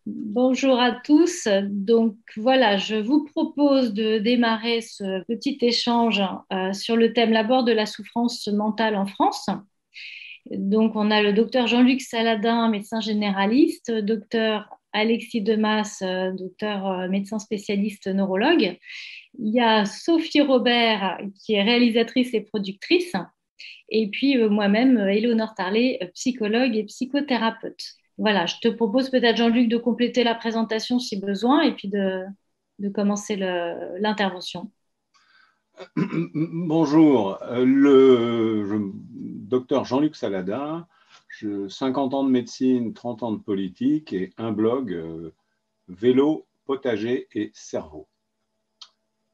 Bonjour à tous. Donc voilà, je vous propose de démarrer ce petit échange sur le thème l'abord de la souffrance mentale en France. Donc on a le docteur Jean-Luc Saladin, médecin généraliste, docteur Alexis Demas, docteur médecin spécialiste neurologue. Il y a Sophie Robert qui est réalisatrice et productrice. Et puis moi-même, Éléonore Tarlet, psychologue et psychothérapeute. Voilà, je te propose peut-être, Jean-Luc, de compléter la présentation si besoin et puis de commencer l'intervention. Bonjour, docteur Jean-Luc Saladin, 50 ans de médecine, 30 ans de politique et un blog vélo, potager et cerveau.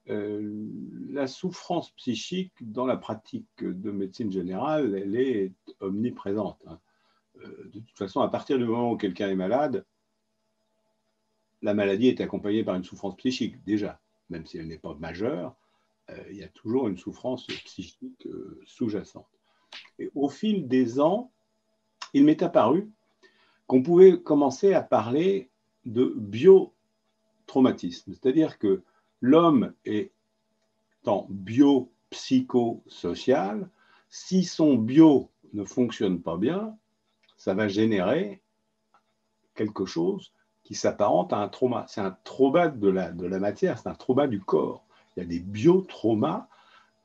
La souffrance psychique dans la pratique de médecine générale, elle est omniprésente. De toute façon, à partir du moment où quelqu'un est malade, la maladie est accompagnée par une souffrance psychique déjà, même si elle n'est pas majeure. Il y a toujours une souffrance psychique sous-jacente. Et au fil des ans, il m'est apparu qu'on pouvait commencer à parler de biotraumatisme, c'est-à-dire que l'homme étant biopsychosocial, si son bio ne fonctionne pas bien, ça va générer quelque chose qui s'apparente à un trauma. C'est un trauma de la matière, c'est un trauma du corps. Il y a des biotraumas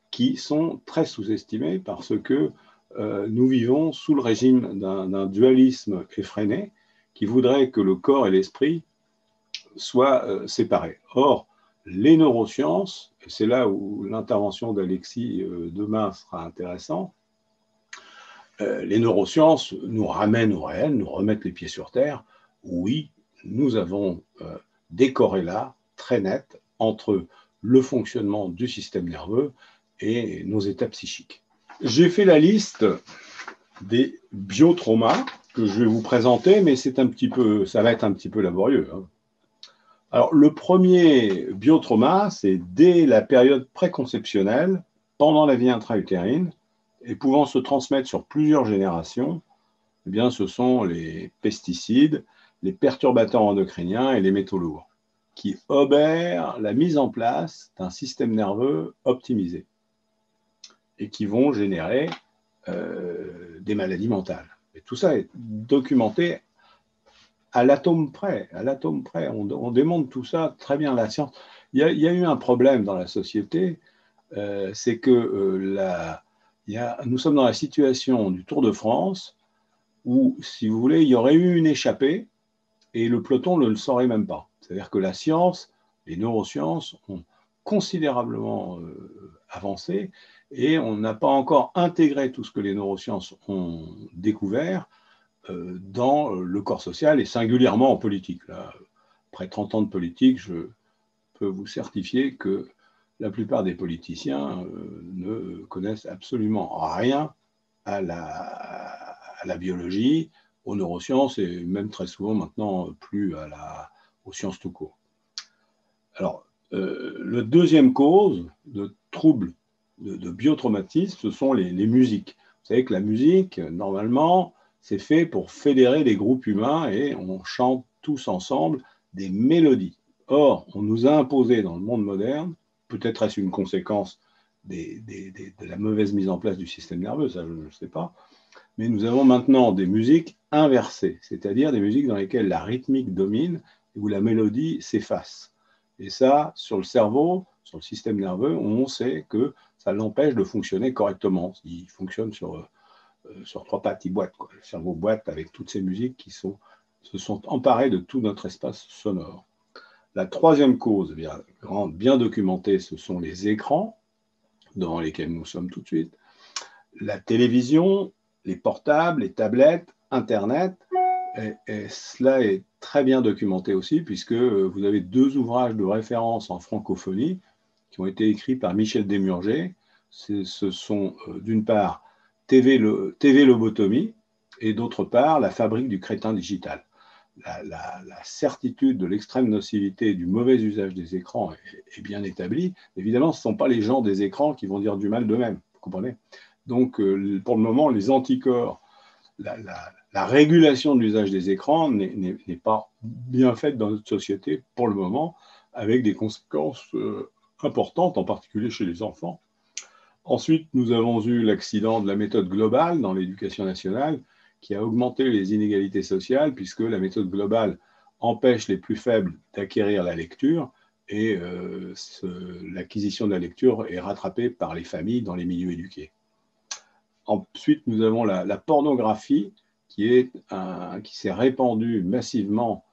qui sont très sous-estimés parce que nous vivons sous le régime d'un dualisme effréné qui voudrait que le corps et l'esprit soient séparés. Or, les neurosciences, et c'est là où l'intervention d'Alexis demain sera intéressante, les neurosciences nous ramènent au réel, nous remettent les pieds sur terre. Oui, nous avons des corrélats très nets entre le fonctionnement du système nerveux et nos états psychiques. J'ai fait la liste des biotraumas que je vais vous présenter, mais ça va être un petit peu laborieux. Alors, le premier biotrauma, c'est dès la période préconceptionnelle, pendant la vie intra-utérine, et pouvant se transmettre sur plusieurs générations. Eh bien, ce sont les pesticides, les perturbateurs endocriniens et les métaux lourds, qui obèrent la mise en place d'un système nerveux optimisé et qui vont générer des maladies mentales. Et tout ça est documenté à l'atome près. À l'atome près. On démontre tout ça très bien. La science. Il y a eu un problème dans la société, c'est que nous sommes dans la situation du Tour de France où, si vous voulez, il y aurait eu une échappée et le peloton ne le saurait même pas. C'est-à-dire que la science, les neurosciences ont considérablement avancé et on n'a pas encore intégré tout ce que les neurosciences ont découvert dans le corps social et singulièrement en politique. Là, après 30 ans de politique, je peux vous certifier que la plupart des politiciens ne connaissent absolument rien à la biologie, aux neurosciences et même très souvent maintenant plus aux sciences tout court. Alors, la deuxième cause de troubles de biotraumatisme, ce sont les musiques. Vous savez que la musique, normalement, c'est fait pour fédérer les groupes humains et on chante tous ensemble des mélodies. Or, on nous a imposé dans le monde moderne, peut-être est-ce une conséquence de la mauvaise mise en place du système nerveux, ça je ne sais pas, mais nous avons maintenant des musiques inversées, c'est-à-dire des musiques dans lesquelles la rythmique domine et où la mélodie s'efface. Et ça, sur le cerveau, sur le système nerveux, on sait que ça l'empêche de fonctionner correctement. Il fonctionne sur trois pattes, il boite, quoi. Le cerveau boite avec toutes ces musiques qui se sont emparées de tout notre espace sonore. La troisième cause, bien documentée, ce sont les écrans devant lesquels nous sommes tout de suite. La télévision, les portables, les tablettes, Internet, et cela est très bien documenté aussi, puisque vous avez 2 ouvrages de référence en francophonie qui ont été écrits par Michel Desmurger. Ce sont d'une part TV Lobotomie et d'autre part La fabrique du crétin digital. La certitude de l'extrême nocivité et du mauvais usage des écrans est bien établie. Évidemment, ce ne sont pas les gens des écrans qui vont dire du mal d'eux-mêmes, vous comprenez ? Donc, pour le moment, les anticorps la régulation de l'usage des écrans n'est pas bien faite dans notre société pour le moment, avec des conséquences importantes, en particulier chez les enfants. Ensuite, nous avons eu l'accident de la méthode globale dans l'éducation nationale, qui a augmenté les inégalités sociales, puisque la méthode globale empêche les plus faibles d'acquérir la lecture, et l'acquisition de la lecture est rattrapée par les familles dans les milieux éduqués. Ensuite, nous avons la pornographie qui s'est répandue massivement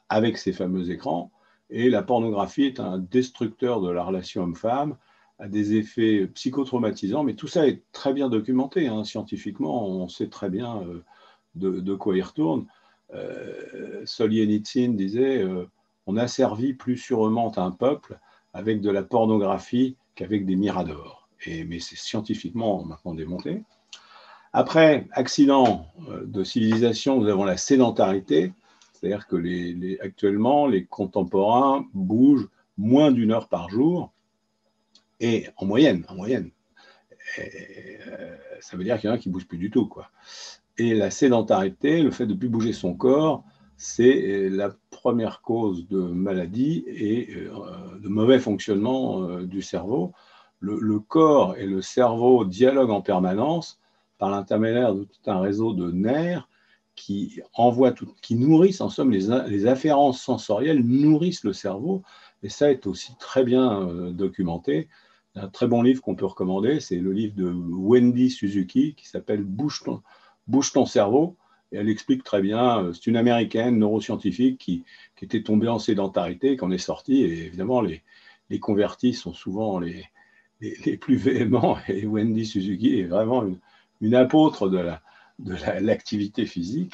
avec ces fameux écrans. Et la pornographie est un destructeur de la relation homme-femme, a des effets psychotraumatisants, mais tout ça est très bien documenté, hein, scientifiquement, on sait très bien de quoi il retourne. Solzhenitsyn disait on asservit plus sûrement un peuple avec de la pornographie qu'avec des miradors. Mais c'est scientifiquement maintenant démonté. Après, accident de civilisation, nous avons la sédentarité, c'est-à-dire que actuellement, les contemporains bougent moins d'1 heure par jour, et en moyenne. Ça veut dire qu'il y en a qui ne bougent plus du tout, quoi. Et la sédentarité, le fait de ne plus bouger son corps, c'est la première cause de maladie et de mauvais fonctionnement du cerveau. Le corps et le cerveau dialoguent en permanence par l'intermédiaire de tout un réseau de nerfs qui nourrissent, en somme, les afférences sensorielles nourrissent le cerveau, et ça est aussi très bien documenté. Un très bon livre qu'on peut recommander, c'est le livre de Wendy Suzuki qui s'appelle Bouge ton cerveau, et elle explique très bien, c'est une américaine neuroscientifique qui était tombée en sédentarité, qui en est sortie, et évidemment les convertis sont souvent les plus véhéments, et Wendy Suzuki est vraiment une apôtre de l'activité physique.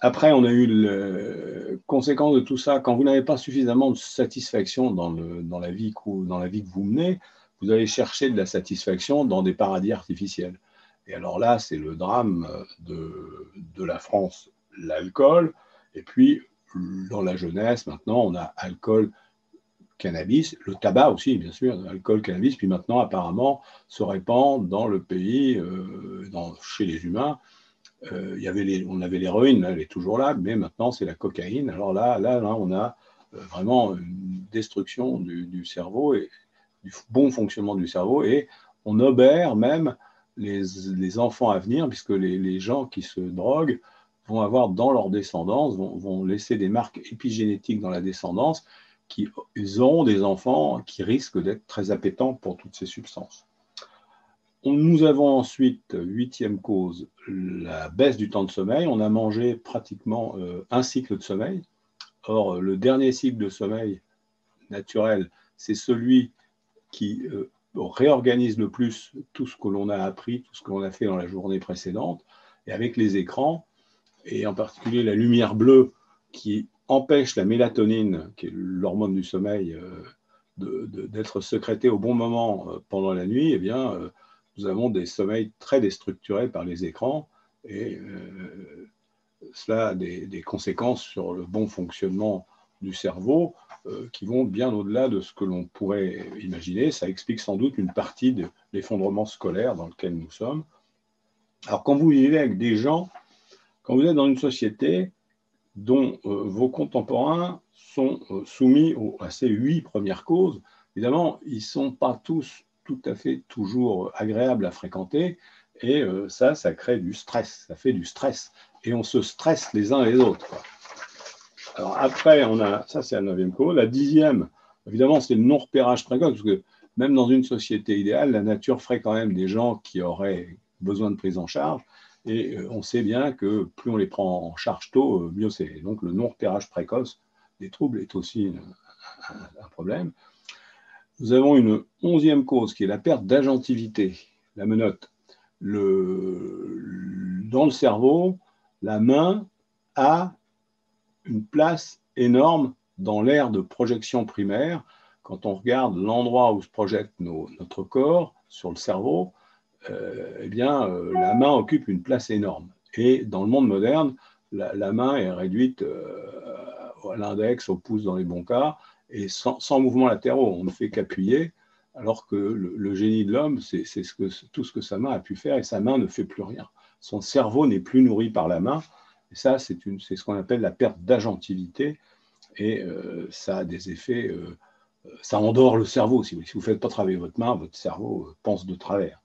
Après, on a eu conséquence de tout ça, quand vous n'avez pas suffisamment de satisfaction dans la vie que vous menez, vous allez chercher de la satisfaction dans des paradis artificiels. Et alors là, c'est le drame de la France, l'alcool. Et puis, dans la jeunesse, maintenant, on a alcool, cannabis, le tabac aussi, bien sûr, alcool, cannabis. Puis maintenant, apparemment, se répand dans le pays, chez les humains. On avait l'héroïne, elle est toujours là, mais maintenant, c'est la cocaïne. Alors là on a vraiment une destruction du cerveau et du bon fonctionnement du cerveau, et on obère même les enfants à venir, puisque les gens qui se droguent vont avoir dans leur descendance, vont laisser des marques épigénétiques dans la descendance, ils auront des enfants qui risquent d'être très appétents pour toutes ces substances. Nous avons ensuite, 8e cause, la baisse du temps de sommeil. On a mangé pratiquement un cycle de sommeil. Or, le dernier cycle de sommeil naturel, c'est celui qui réorganise le plus tout ce que l'on a appris, tout ce que l'on a fait dans la journée précédente. Et avec les écrans, et en particulier la lumière bleue qui empêche la mélatonine, qui est l'hormone du sommeil, d'être sécrétée au bon moment pendant la nuit, eh bien, nous avons des sommeils très déstructurés par les écrans, et cela a des conséquences sur le bon fonctionnement du cerveau qui vont bien au-delà de ce que l'on pourrait imaginer. Ça explique sans doute une partie de l'effondrement scolaire dans lequel nous sommes. Alors, quand vous vivez avec des gens, quand vous êtes dans une société dont vos contemporains sont soumis à ces 8 premières causes, évidemment, ils ne sont pas tous tout à fait toujours agréables à fréquenter, et ça crée du stress, ça fait du stress, et on se stresse les uns les autres, quoi. Alors après, ça c'est la 9e cause. La 10e, évidemment, c'est le non-repérage précoce, parce que même dans une société idéale, la nature ferait quand même des gens qui auraient besoin de prise en charge, et on sait bien que plus on les prend en charge tôt, mieux c'est. Donc le non-repérage précoce des troubles est aussi un problème. Nous avons une 11e cause qui est la perte d'agentivité, la menotte. Dans le cerveau, la main a une place énorme dans l'aire de projection primaire. Quand on regarde l'endroit où se projette notre corps sur le cerveau, la main occupe une place énorme. Et dans le monde moderne, la main est réduite à l'index, au pouce dans les bons cas, et sans mouvements latéraux. On ne fait qu'appuyer, alors que le génie de l'homme, c'est tout ce que sa main a pu faire, et sa main ne fait plus rien. son cerveau n'est plus nourri par la main. Et ça, c'est ce qu'on appelle la perte d'agentivité. Et ça a des effets, ça endort le cerveau. Si vous ne faites pas travailler votre main, votre cerveau pense de travers.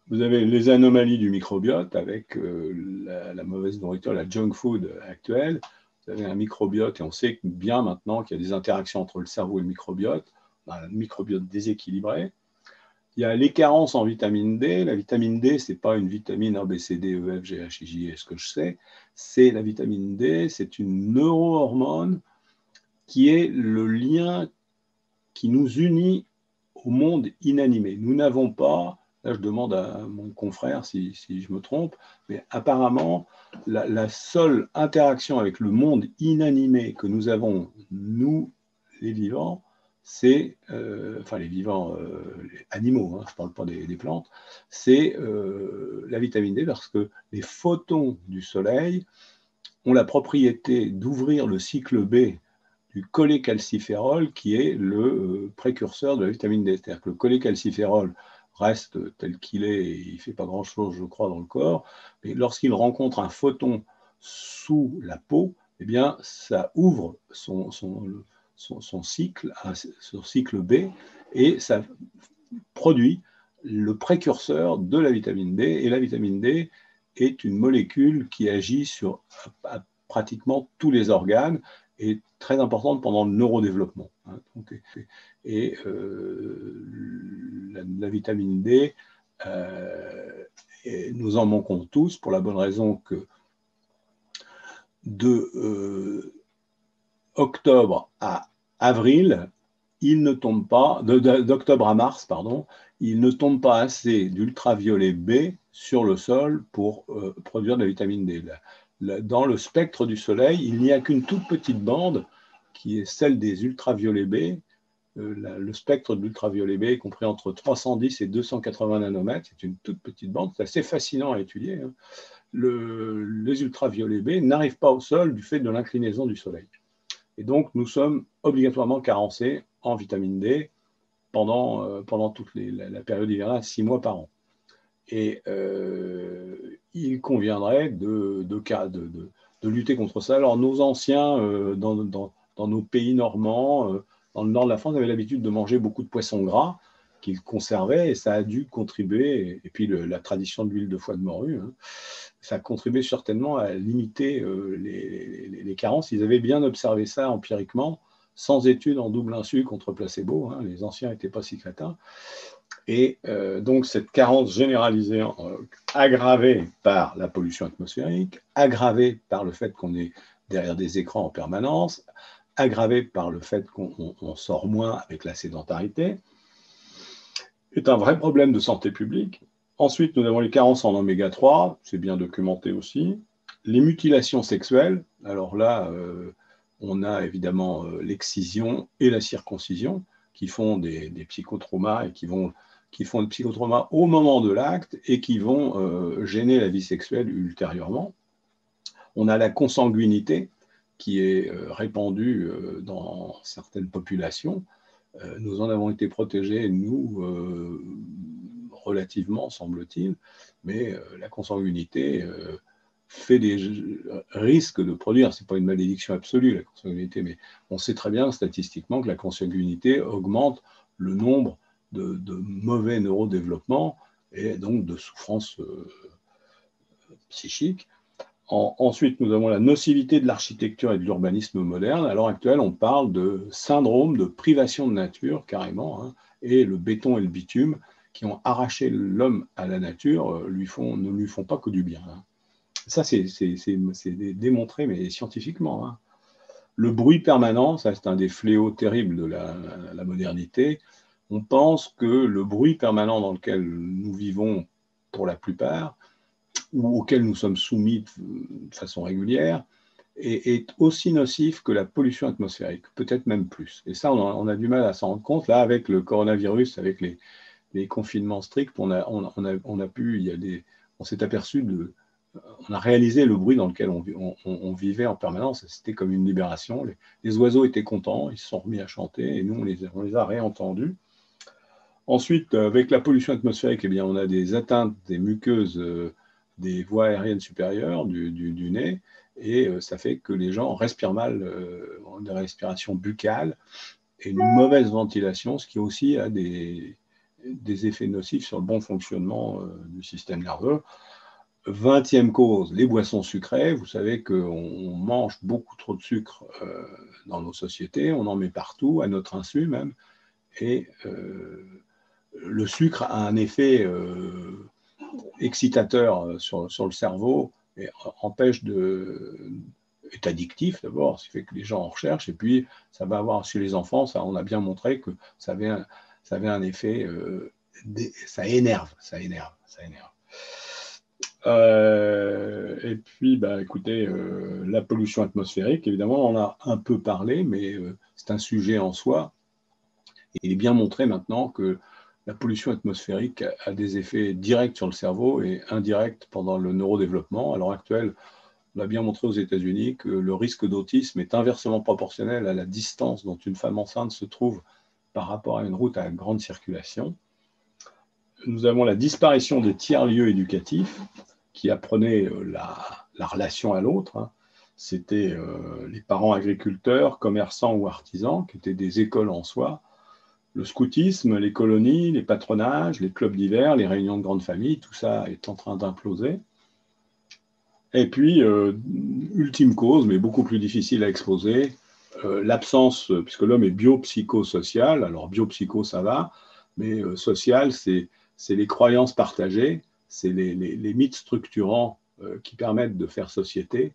Vous avez les anomalies du microbiote avec la mauvaise nourriture, la junk food actuelle. Vous avez un microbiote, et on sait bien maintenant qu'il y a des interactions entre le cerveau et le microbiote, un microbiote déséquilibré. Il y a les carences en vitamine D. La vitamine D, ce n'est pas une vitamine A, B, C, D, E, F, G, H, I, J, ce que je sais. C'est la vitamine D, c'est une neurohormone qui est le lien qui nous unit au monde inanimé. Nous n'avons pas, là je demande à mon confrère si je me trompe, mais apparemment, la seule interaction avec le monde inanimé que nous avons, nous, les vivants, c'est, enfin les vivants, les animaux, hein, je ne parle pas des plantes, c'est la vitamine D, parce que les photons du soleil ont la propriété d'ouvrir le cycle B du cholécalciférol, qui est le précurseur de la vitamine D. C'est-à-dire que le cholécalciférol reste tel qu'il est, et il ne fait pas grand-chose, je crois, dans le corps, mais lorsqu'il rencontre un photon sous la peau, eh bien, ça ouvre son cycle, son cycle B, et ça produit le précurseur de la vitamine D. Et la vitamine D est une molécule qui agit sur pratiquement tous les organes et très importante pendant le neurodéveloppement. Et la vitamine D, nous en manquons tous pour la bonne raison que de octobre à avril, il ne tombe pas, d'octobre à mars, pardon, il ne tombe pas assez d'ultraviolet B sur le sol pour produire de la vitamine D. Dans le spectre du soleil, il n'y a qu'une toute petite bande qui est celle des ultraviolets B. Le spectre de l'ultraviolet B est compris entre 310 et 280 nanomètres. C'est une toute petite bande, c'est assez fascinant à étudier. Hein. Les ultraviolets B n'arrivent pas au sol du fait de l'inclinaison du soleil. Et donc, nous sommes obligatoirement carencés en vitamine D pendant toute la période hivernale, 6 mois par an. Et il conviendrait de lutter contre ça. Alors, nos anciens, dans nos pays normands, dans le nord de la France, avaient l'habitude de manger beaucoup de poissons gras qu'ils conservaient, et ça a dû contribuer, et puis la tradition de l'huile de foie de morue, hein, ça a contribué certainement à limiter les carences. Ils avaient bien observé ça empiriquement, sans études en double insu contre placebo. Hein, les anciens n'étaient pas si crétins. Et donc, cette carence généralisée, aggravée par la pollution atmosphérique, aggravée par le fait qu'on est derrière des écrans en permanence, aggravée par le fait qu'on sort moins avec la sédentarité, est un vrai problème de santé publique. Ensuite, nous avons les carences en oméga 3, c'est bien documenté aussi. Les mutilations sexuelles, alors là, on a évidemment l'excision et la circoncision qui font des psychotraumas et qui font des psychotraumas au moment de l'acte et qui vont gêner la vie sexuelle ultérieurement. On a la consanguinité qui est répandue dans certaines populations. Nous en avons été protégés, nous, relativement, semble-t-il, mais la consanguinité risque de produire, ce n'est pas une malédiction absolue, la consanguinité, mais on sait très bien statistiquement que la consanguinité augmente le nombre de mauvais neurodéveloppements et donc de souffrances psychiques. Ensuite, nous avons la nocivité de l'architecture et de l'urbanisme moderne. À l'heure actuelle, on parle de syndrome de privation de nature, carrément, hein, et le béton et le bitume, qui ont arraché l'homme à la nature, ne lui font pas que du bien. Hein. Ça, c'est démontré, mais scientifiquement. Hein. Le bruit permanent, ça c'est un des fléaux terribles de la modernité. On pense que le bruit permanent dans lequel nous vivons, pour la plupart, ou auquel nous sommes soumis de façon régulière, est aussi nocif que la pollution atmosphérique, peut-être même plus. Et ça, on a du mal à s'en rendre compte. Là, avec le coronavirus, avec les confinements stricts, on s'est aperçu on a réalisé le bruit dans lequel on vivait en permanence. C'était comme une libération. Les oiseaux étaient contents, ils se sont remis à chanter, et nous, on les a réentendus. Ensuite, avec la pollution atmosphérique, eh bien, on a des atteintes des muqueuses des voies aériennes supérieures du nez, et ça fait que les gens respirent mal, ont des respirations buccales et une mauvaise ventilation, ce qui aussi a des effets nocifs sur le bon fonctionnement du système nerveux. 20e cause, les boissons sucrées. Vous savez qu'on mange beaucoup trop de sucre dans nos sociétés, on en met partout, à notre insu même, et le sucre a un effet excitateur sur le cerveau et est addictif d'abord, ce qui fait que les gens en recherchent, et puis ça va avoir chez les enfants, ça, on a bien montré que ça avait un effet, ça énerve. Et puis, écoutez, la pollution atmosphérique, évidemment, on en a un peu parlé, mais c'est un sujet en soi. Et il est bien montré maintenant que la pollution atmosphérique a des effets directs sur le cerveau et indirects pendant le neurodéveloppement. À l'heure actuelle, on a bien montré aux États-Unis que le risque d'autisme est inversement proportionnel à la distance dont une femme enceinte se trouve par rapport à une route à grande circulation. Nous avons la disparition des tiers-lieux éducatifs qui apprenaient la relation à l'autre. C'était les parents agriculteurs, commerçants ou artisans, qui étaient des écoles en soi. Le scoutisme, les colonies, les patronages, les clubs d'hiver, les réunions de grandes familles, tout ça est en train d'imploser. Et puis, ultime cause, mais beaucoup plus difficile à exposer, l'absence, puisque l'homme est biopsychosocial, alors biopsycho ça va, mais social, c'est les croyances partagées, c'est les mythes structurants qui permettent de faire société.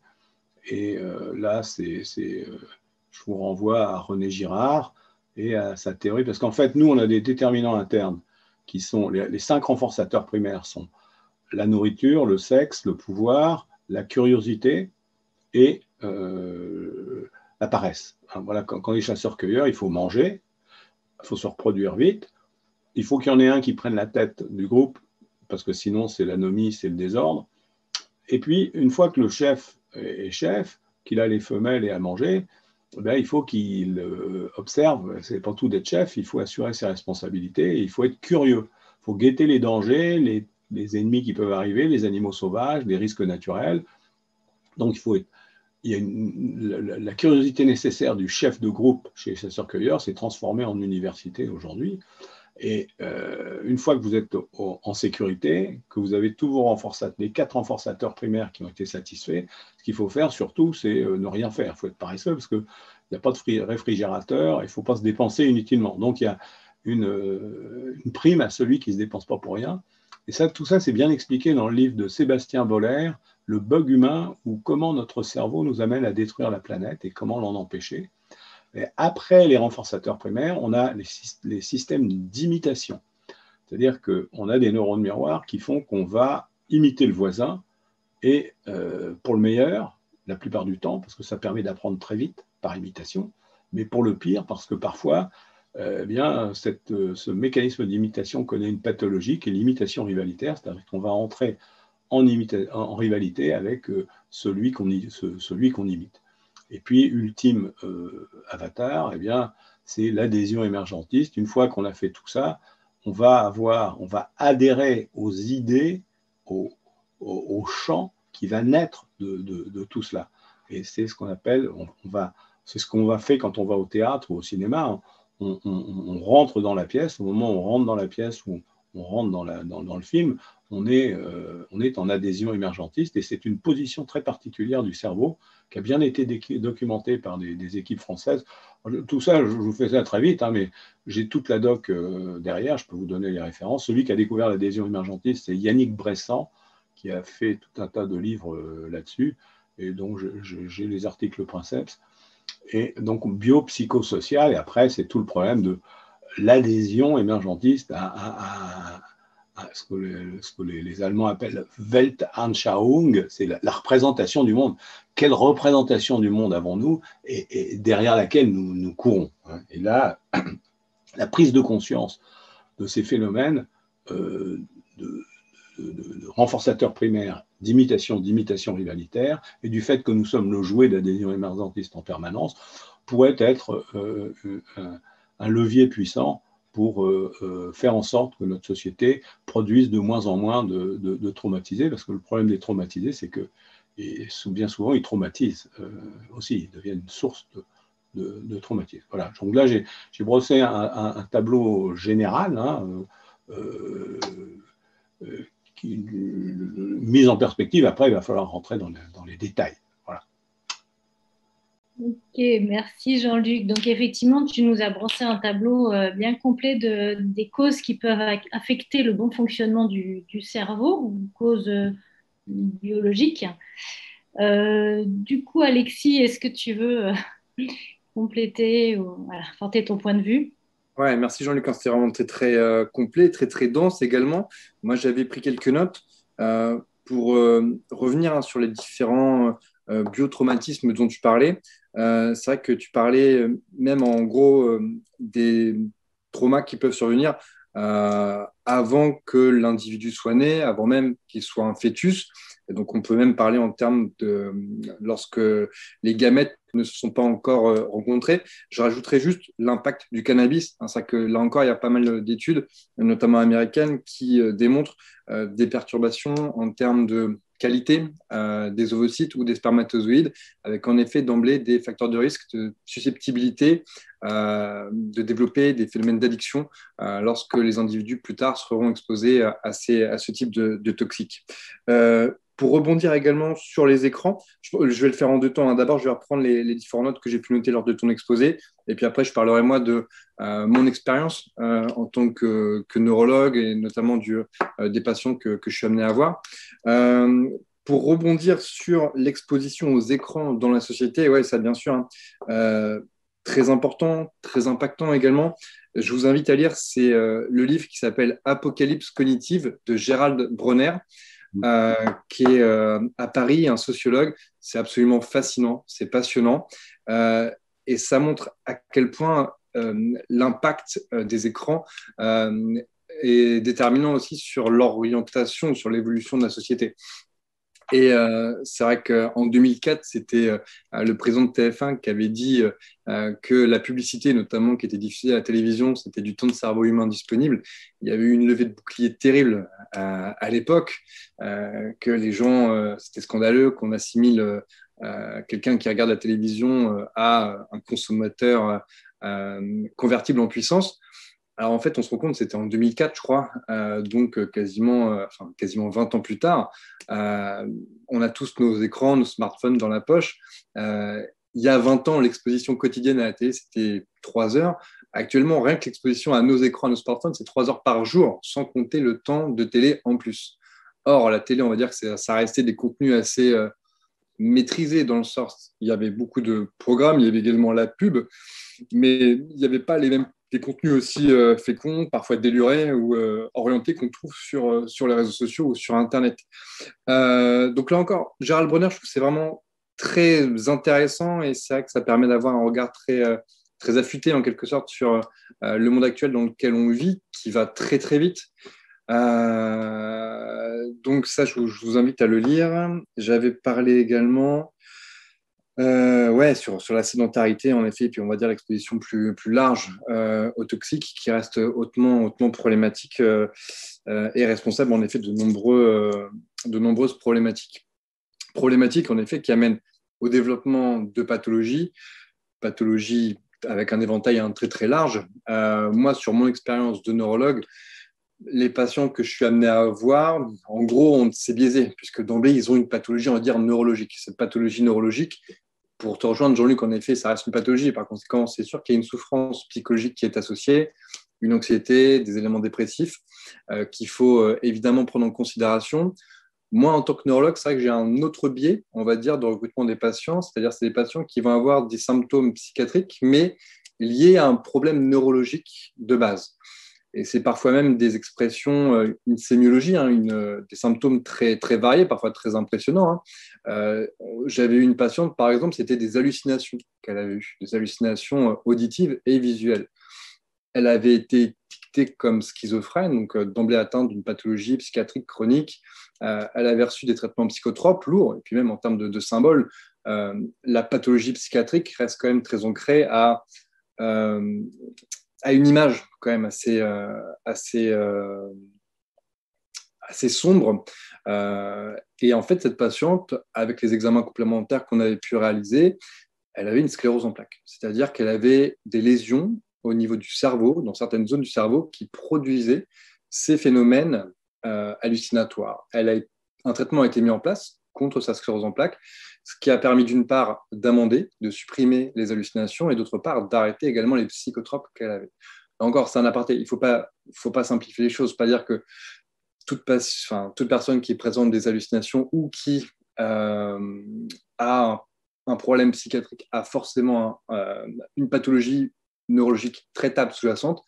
Et là, je vous renvoie à René Girard et à sa théorie, parce qu'en fait, nous, on a des déterminants internes qui sont, les 5 renforçateurs primaires sont la nourriture, le sexe, le pouvoir, la curiosité et la paresse. Voilà, quand les chasseurs-cueilleurs, il faut manger, il faut se reproduire vite, il faut qu'il y en ait un qui prenne la tête du groupe, parce que sinon c'est l'anomie, c'est le désordre. Et puis, une fois que le chef est chef, qu'il a les femelles et à manger, il faut qu'il observe, c'est pas tout d'être chef, il faut assurer ses responsabilités, et il faut être curieux, il faut guetter les dangers, les ennemis qui peuvent arriver, les animaux sauvages, les risques naturels. Donc il y a la curiosité nécessaire du chef de groupe chez les chasseurs-cueilleurs s'est transformée en université aujourd'hui. Et une fois que vous êtes en sécurité, que vous avez tous vos renforçateurs, les 4 renforçateurs primaires qui ont été satisfaits, ce qu'il faut faire surtout, c'est ne rien faire. Il faut être paresseux parce qu'il n'y a pas de réfrigérateur, il ne faut pas se dépenser inutilement. Donc il y a une prime à celui qui ne se dépense pas pour rien. Et ça, tout ça, c'est bien expliqué dans le livre de Sébastien Boller, Le bug humain, ou comment notre cerveau nous amène à détruire la planète et comment l'en empêcher. Et après les renforçateurs primaires, on a les systèmes d'imitation. C'est-à-dire qu'on a des neurones miroirs qui font qu'on va imiter le voisin, et pour le meilleur, la plupart du temps, parce que ça permet d'apprendre très vite par imitation, mais pour le pire, parce que parfois, ce mécanisme d'imitation connaît une pathologie qui est l'imitation rivalitaire, c'est-à-dire qu'on va entrer en rivalité avec celui qu'on imite. Et puis, ultime avatar, c'est l'adhésion émergentiste. Une fois qu'on a fait tout ça, on va adhérer aux idées, au champ qui va naître de tout cela. Et c'est ce qu'on appelle, c'est ce qu'on va faire quand on va au théâtre ou au cinéma. On rentre dans la pièce. Au moment où on rentre dans la pièce ou on rentre dans le film, on est en adhésion émergentiste, et c'est une position très particulière du cerveau qui a bien été documentée par des équipes françaises. Tout ça, je vous fais ça très vite, mais j'ai toute la doc derrière, je peux vous donner les références. Celui qui a découvert l'adhésion émergentiste, c'est Yannick Bressan, qui a fait tout un tas de livres là-dessus, et donc j'ai les articles princeps. Et donc biopsychosocial, et après c'est tout le problème de l'adhésion émergentiste à ce que les Allemands appellent Weltanschauung, c'est la représentation du monde. Quelle représentation du monde avons-nous, et derrière laquelle nous courons. Et là, la prise de conscience de ces phénomènes de renforçateurs primaires, d'imitation rivalitaire, et du fait que nous sommes le jouet d'adhésion émergentiste en permanence, pourrait être un levier puissant pour faire en sorte que notre société produise de moins en moins de traumatisés, parce que le problème des traumatisés, c'est que bien souvent, ils traumatisent aussi, ils deviennent une source de traumatisme. Voilà. Donc là, j'ai brossé un tableau général, hein, mise en perspective. Après, il va falloir rentrer dans les détails. Voilà. Ok, merci Jean-Luc. Donc effectivement, tu nous as brossé un tableau bien complet des causes qui peuvent affecter le bon fonctionnement du cerveau, ou causes biologiques. Du coup, Alexis, est-ce que tu veux compléter ou voilà, apporter ton point de vue? Ouais, merci Jean-Luc, hein, c'était vraiment très, très complet, très, très dense également. Moi, j'avais pris quelques notes pour revenir hein, sur les différents biotraumatismes dont tu parlais. C'est vrai que tu parlais même en gros des traumas qui peuvent survenir avant que l'individu soit né, avant même qu'il soit un fœtus. Et donc, on peut même parler en termes de lorsque les gamètes ne se sont pas encore rencontrés. Je rajouterais juste l'impact du cannabis. Hein, ça que là encore, il y a pas mal d'études, notamment américaines, qui démontrent des perturbations en termes de qualité des ovocytes ou des spermatozoïdes, avec en effet d'emblée des facteurs de risque de susceptibilité de développer des phénomènes d'addiction lorsque les individus plus tard seront exposés à ce type de toxiques. Pour rebondir également sur les écrans, je vais le faire en deux temps. Hein. D'abord, je vais reprendre les différentes notes que j'ai pu noter lors de ton exposé. Et puis après, je parlerai moi de mon expérience en tant que neurologue et notamment des patients que je suis amené à voir. Pour rebondir sur l'exposition aux écrans dans la société, ouais, ça bien sûr, hein, très important, très impactant également. Je vous invite à lire, c'est le livre qui s'appelle Apocalypse cognitive de Gérald Bronner. Qui est à Paris, un sociologue. C'est absolument fascinant, c'est passionnant. Et ça montre à quel point l'impact des écrans est déterminant aussi sur l'orientation, sur l'évolution de la société. Et c'est vrai qu'en 2004, c'était le président de TF1 qui avait dit que la publicité, notamment qui était diffusée à la télévision, c'était du temps de cerveau humain disponible. Il y avait eu une levée de bouclier terrible à l'époque, que les gens, c'était scandaleux qu'on assimile quelqu'un qui regarde la télévision à un consommateur convertible en puissance. Alors en fait, on se rend compte, c'était en 2004, je crois, donc quasiment 20 ans plus tard. On a tous nos écrans, nos smartphones dans la poche. Il y a 20 ans, l'exposition quotidienne à la télé, c'était 3 heures. Actuellement, rien que l'exposition à nos écrans, à nos smartphones, c'est 3 heures par jour, sans compter le temps de télé en plus. Or, la télé, on va dire que ça restait des contenus assez maîtrisés dans le sens. Il y avait beaucoup de programmes, il y avait également la pub, mais il n'y avait pas des contenus aussi féconds, parfois délurés ou orientés qu'on trouve sur les réseaux sociaux ou sur Internet. Donc là encore, Gérald Bronner, je trouve que c'est vraiment très intéressant et c'est vrai que ça permet d'avoir un regard très affûté en quelque sorte sur le monde actuel dans lequel on vit, qui va très très vite. Donc ça, je vous invite à le lire. J'avais parlé également ouais, sur la sédentarité, en effet, et puis on va dire l'exposition plus large aux toxiques qui reste hautement problématique et responsable en effet de nombreuses problématiques. Problématiques en effet qui amènent au développement de pathologies avec un éventail très très large. Moi, sur mon expérience de neurologue, les patients que je suis amené à voir, en gros, c'est biaisé, puisque d'emblée, ils ont une pathologie, on va dire, neurologique. Cette pathologie neurologique, pour te rejoindre, Jean-Luc, en effet, ça reste une pathologie. Par conséquent, c'est sûr qu'il y a une souffrance psychologique qui est associée, une anxiété, des éléments dépressifs qu'il faut évidemment prendre en considération. Moi, en tant que neurologue, c'est vrai que j'ai un autre biais, on va dire, de recrutement des patients, c'est-à-dire c'est des patients qui vont avoir des symptômes psychiatriques, mais liés à un problème neurologique de base. Et c'est parfois même des expressions, une sémiologie, hein, des symptômes très, très variés, parfois très impressionnants. Hein. J'avais eu une patiente, par exemple, c'était des hallucinations qu'elle avait eues, des hallucinations auditives et visuelles. Elle avait été étiquetée comme schizophrène, donc d'emblée atteinte d'une pathologie psychiatrique chronique. Elle avait reçu des traitements psychotropes lourds, et puis même en termes de symboles, la pathologie psychiatrique reste quand même très ancrée à a une image quand même assez sombre. Et en fait, cette patiente, avec les examens complémentaires qu'on avait pu réaliser, elle avait une sclérose en plaques. C'est-à-dire qu'elle avait des lésions au niveau du cerveau, dans certaines zones du cerveau, qui produisaient ces phénomènes hallucinatoires. Un traitement a été mis en place contre sa sclérose en plaques, ce qui a permis d'une part d'amender, de supprimer les hallucinations et d'autre part d'arrêter également les psychotropes qu'elle avait. Là encore, c'est un aparté. Il faut pas simplifier les choses, pas dire que toute personne qui présente des hallucinations ou qui a un problème psychiatrique a forcément une pathologie neurologique traitable sous-jacente.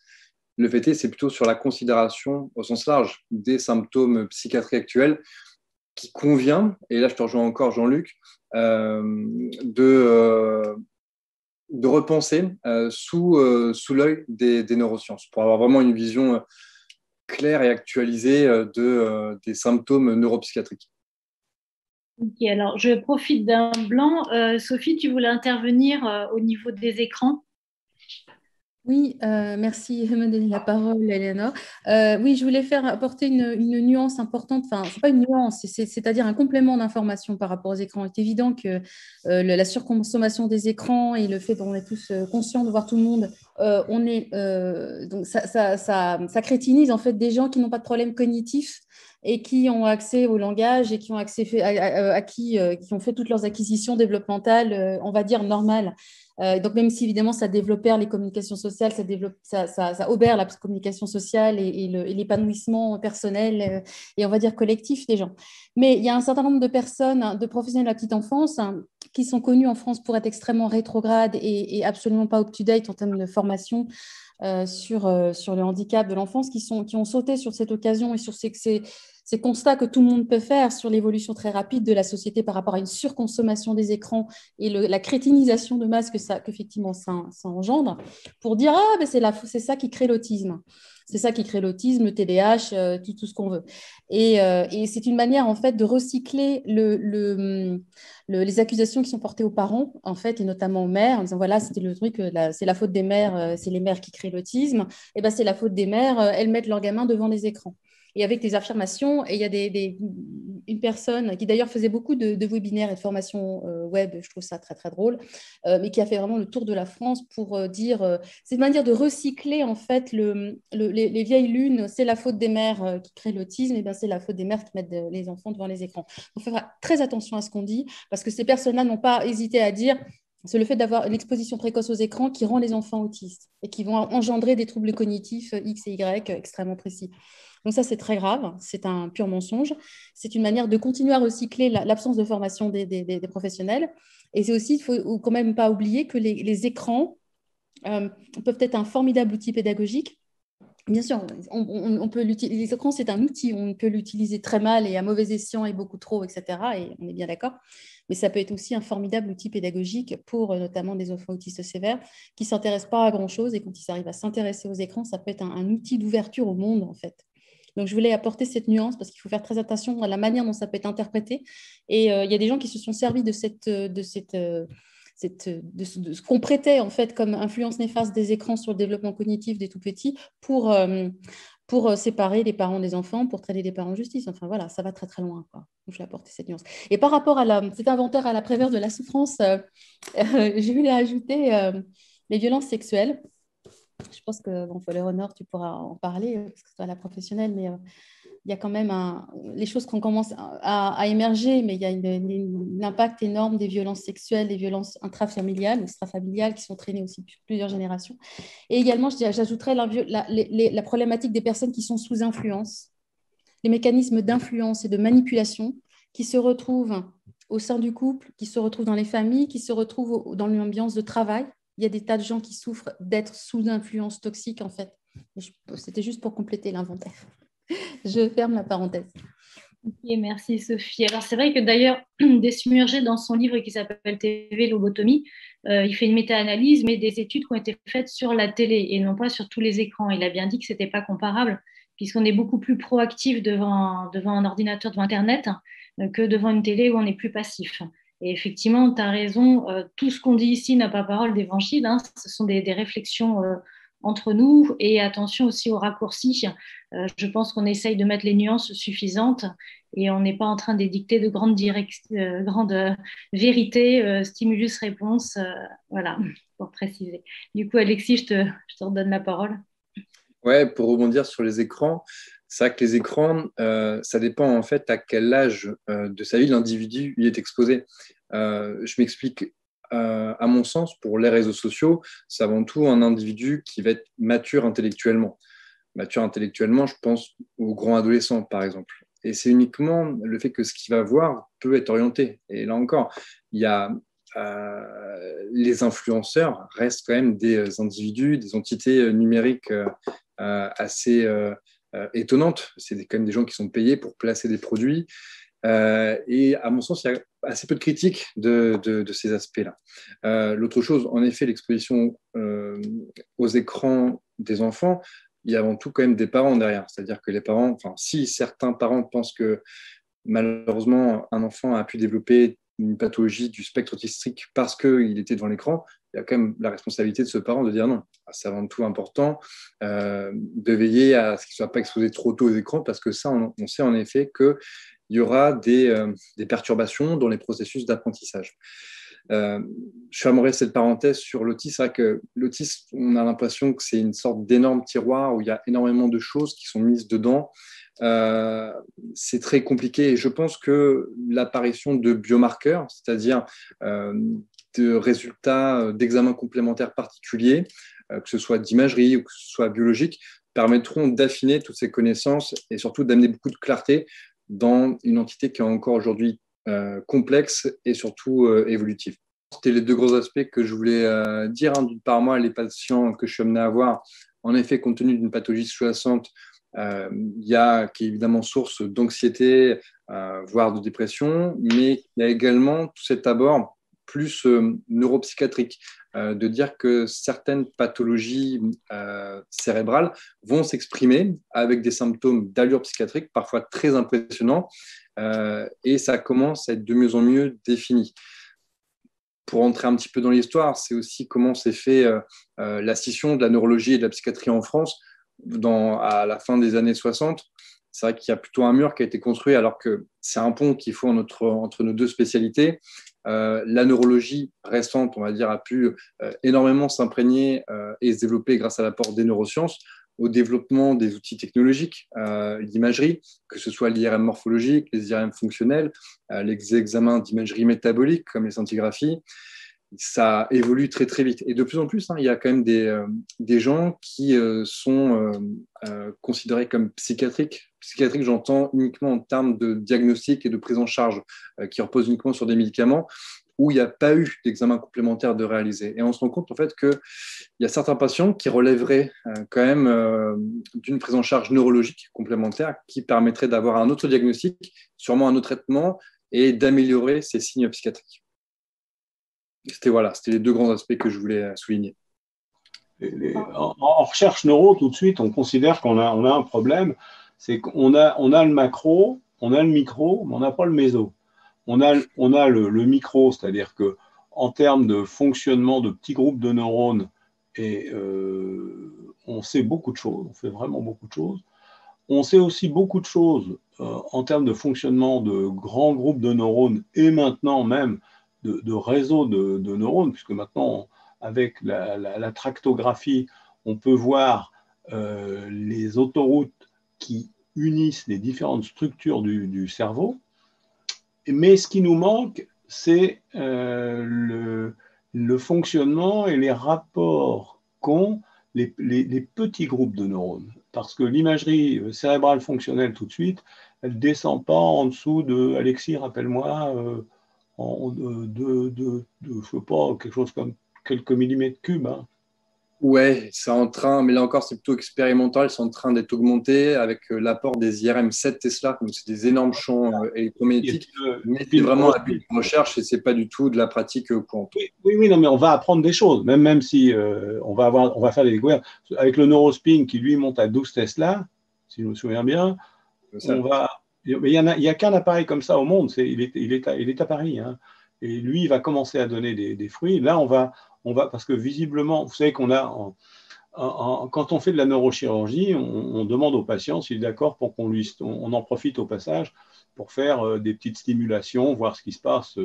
Le fait est, c'est plutôt sur la considération au sens large des symptômes psychiatriques actuels qui convient, et là je te rejoins encore Jean-Luc, de repenser sous l'œil des neurosciences pour avoir vraiment une vision claire et actualisée des symptômes neuropsychiatriques. Ok, alors je profite d'un blanc. Sophie, tu voulais intervenir au niveau des écrans? Oui, merci de me donner la parole, Eleanor. Oui, je voulais faire apporter une nuance importante. Enfin, c'est pas une nuance, c'est-à-dire un complément d'information par rapport aux écrans. Il est évident que la surconsommation des écrans et le fait qu'on est tous conscients de voir tout le monde, donc ça crétinise en fait des gens qui n'ont pas de problème cognitif et qui ont accès au langage et qui ont qui ont fait toutes leurs acquisitions développementales, on va dire normales. Donc, même si évidemment ça développe les communications sociales, ça obère la communication sociale et l'épanouissement personnel et on va dire collectif des gens. Mais il y a un certain nombre de personnes, de professionnels de la petite enfance, qui sont connus en France pour être extrêmement rétrogrades et absolument pas up-to-date en termes de formation sur le handicap de l'enfance, qui ont sauté sur cette occasion et sur ces constats que tout le monde peut faire sur l'évolution très rapide de la société par rapport à une surconsommation des écrans et la crétinisation de masse qu'effectivement ça engendre, pour dire ah ben c'est ça qui crée l'autisme. C'est ça qui crée l'autisme, le TDAH, tout ce qu'on veut. Et c'est une manière en fait de recycler les accusations qui sont portées aux parents en fait et notamment aux mères en disant voilà c'était le truc, c'est la faute des mères, c'est les mères qui créent l'autisme. Et ben c'est la faute des mères, elles mettent leurs gamins devant les écrans. Et avec des affirmations. Et il y a une personne qui d'ailleurs faisait beaucoup de webinaires et de formations web, je trouve ça très très drôle, mais qui a fait vraiment le tour de la France pour dire, c'est une manière de recycler en fait les vieilles lunes, c'est la faute des mères qui créent l'autisme, et bien c'est la faute des mères qui mettent les enfants devant les écrans. Donc il faut faire très attention à ce qu'on dit, parce que ces personnes-là n'ont pas hésité à dire c'est le fait d'avoir une exposition précoce aux écrans qui rend les enfants autistes et qui vont engendrer des troubles cognitifs X et Y extrêmement précis. Donc ça, c'est très grave, c'est un pur mensonge. C'est une manière de continuer à recycler l'absence de formation des professionnels. Et c'est aussi, il ne faut quand même pas oublier que les écrans peuvent être un formidable outil pédagogique. Bien sûr, on peut l'utiliser. Les écrans, c'est un outil. On peut l'utiliser très mal et à mauvais escient et beaucoup trop, etc. Et on est bien d'accord. Mais ça peut être aussi un formidable outil pédagogique pour notamment des enfants autistes sévères qui ne s'intéressent pas à grand-chose. Et quand ils arrivent à s'intéresser aux écrans, ça peut être un outil d'ouverture au monde, en fait. Donc, je voulais apporter cette nuance parce qu'il faut faire très attention à la manière dont ça peut être interprété. Et il y a des gens qui se sont servis de ce qu'on prêtait en fait comme influence néfaste des écrans sur le développement cognitif des tout-petits pour séparer les parents des enfants, pour traîner des parents en justice. Enfin voilà, ça va très très loin, quoi. Donc, je vais apporter cette nuance. Et par rapport à cet inventaire à la Prévert de la souffrance, je voulais ajouter les violences sexuelles. Je pense que, bon, Léonore, tu pourras en parler, parce que c'est toi la professionnelle, mais il y a quand même les choses qui commencent à émerger, mais il y a l'impact énorme des violences sexuelles, des violences intrafamiliales, extrafamiliales, qui sont traînées aussi depuis plusieurs générations. Et également, j'ajouterais la problématique des personnes qui sont sous influence, les mécanismes d'influence et de manipulation qui se retrouvent au sein du couple, qui se retrouvent dans les familles, qui se retrouvent dans l'ambiance de travail. Il y a des tas de gens qui souffrent d'être sous influence toxique, en fait. C'était juste pour compléter l'inventaire. Je ferme la parenthèse. Ok, merci Sophie. Alors c'est vrai que d'ailleurs, Desmurger, dans son livre qui s'appelle TV Lobotomie, il fait une méta-analyse, mais des études qui ont été faites sur la télé et non pas sur tous les écrans. Il a bien dit que ce n'était pas comparable, puisqu'on est beaucoup plus proactif devant un ordinateur, devant Internet, que devant une télé où on est plus passif. Et effectivement, tu as raison, tout ce qu'on dit ici n'a pas parole d'évangile, hein, ce sont des réflexions entre nous et attention aussi aux raccourcis. Je pense qu'on essaye de mettre les nuances suffisantes et on n'est pas en train d'édicter de grandes vérités, stimulus-réponse, voilà, pour préciser. Du coup, Alexis, je te redonne la parole. Ouais, pour rebondir sur les écrans, c'est vrai que les écrans, ça dépend en fait à quel âge de sa vie l'individu il est exposé. Je m'explique. À mon sens, pour les réseaux sociaux, c'est avant tout un individu qui va être mature intellectuellement. Mature intellectuellement, je pense aux grands adolescents, par exemple. Et c'est uniquement le fait que ce qu'il va voir peut être orienté. Et là encore, il y a les influenceurs restent quand même des individus, des entités numériques assez étonnantes. C'est quand même des gens qui sont payés pour placer des produits. Et à mon sens, il y a assez peu de critiques de ces aspects-là. L'autre chose, en effet, l'exposition aux écrans des enfants, il y a avant tout quand même des parents derrière. C'est-à-dire que les parents, enfin, si certains parents pensent que malheureusement un enfant a pu développer une pathologie du spectre autistique parce qu'il était devant l'écran, il y a quand même la responsabilité de ce parent de dire non. C'est avant tout important de veiller à ce qu'il ne soit pas exposé trop tôt aux écrans parce que ça, on sait en effet qu'il y aura des perturbations dans les processus d'apprentissage. Je fermerai cette parenthèse sur l'autisme. C'est vrai que l'autisme, on a l'impression que c'est une sorte d'énorme tiroir où il y a énormément de choses qui sont mises dedans. C'est très compliqué et je pense que l'apparition de biomarqueurs, c'est-à-dire de résultats d'examens complémentaires particuliers, que ce soit d'imagerie ou que ce soit biologique, permettront d'affiner toutes ces connaissances et surtout d'amener beaucoup de clarté dans une entité qui est encore aujourd'hui complexe et surtout évolutive. C'était les deux gros aspects que je voulais dire. D'une part, moi, les patients que je suis amené à voir, en effet, compte tenu d'une pathologie sous-jacente, il y a qui est évidemment source d'anxiété, voire de dépression, mais il y a également tout cet abord plus neuropsychiatrique, de dire que certaines pathologies cérébrales vont s'exprimer avec des symptômes d'allure psychiatrique parfois très impressionnants, et ça commence à être de mieux en mieux défini. Pour entrer un petit peu dans l'histoire, c'est aussi comment s'est fait la scission de la neurologie et de la psychiatrie en France à la fin des années 60. C'est vrai qu'il y a plutôt un mur qui a été construit alors que c'est un pont qu'il faut entre nos deux spécialités. La neurologie récente, on va dire, a pu énormément s'imprégner et se développer grâce à l'apport des neurosciences, au développement des outils technologiques d'imagerie, que ce soit l'IRM morphologique, les IRM fonctionnels, les examens d'imagerie métabolique comme les scintigraphies. Ça évolue très très vite. Et de plus en plus, il y a quand même des gens qui sont considérés comme psychiatriques. Psychiatrique, j'entends uniquement en termes de diagnostic et de prise en charge, qui reposent uniquement sur des médicaments, où il n'y a pas eu d'examen complémentaire de réaliser. Et on se rend compte en fait qu'il y a certains patients qui relèveraient quand même d'une prise en charge neurologique complémentaire qui permettrait d'avoir un autre diagnostic, sûrement un autre traitement, et d'améliorer ces signes psychiatriques. C'était les deux grands aspects que je voulais souligner. En recherche neuro, tout de suite, on considère qu'on a un problème, c'est qu'on a le macro, on a le micro, mais on n'a pas le méso. On a le micro, c'est-à-dire qu'en termes de fonctionnement de petits groupes de neurones, on sait beaucoup de choses, on fait vraiment beaucoup de choses. On sait aussi beaucoup de choses en termes de fonctionnement de grands groupes de neurones et maintenant même de réseaux de neurones, puisque maintenant, avec la tractographie, on peut voir les autoroutes qui unissent les différentes structures du cerveau. Mais ce qui nous manque, c'est le fonctionnement et les rapports qu'ont les petits groupes de neurones. Parce que l'imagerie cérébrale fonctionnelle, tout de suite, elle ne descend pas en dessous de, Alexis, rappelle-moi, je sais pas, quelque chose comme quelques millimètres cubes. Hein. Ouais, c'est en train, mais là encore, c'est plutôt expérimental, c'est en train d'être augmenté avec l'apport des IRM 7 Tesla, donc c'est des énormes champs électromagnétiques, mais c'est vraiment un but de recherche et c'est pas du tout de la pratique courante. Oui, non, mais on va apprendre des choses, même si on va faire des découvertes. Avec le neurospin qui lui monte à 12 Tesla, si je me souviens bien, il n'y a qu'un appareil comme ça au monde, il est à Paris, hein. Et lui, il va commencer à donner des fruits. Là, on va, parce que visiblement, vous savez qu'on a quand on fait de la neurochirurgie, on demande au patient s'il est d'accord pour on en profite au passage pour faire des petites stimulations, voir ce qui se passe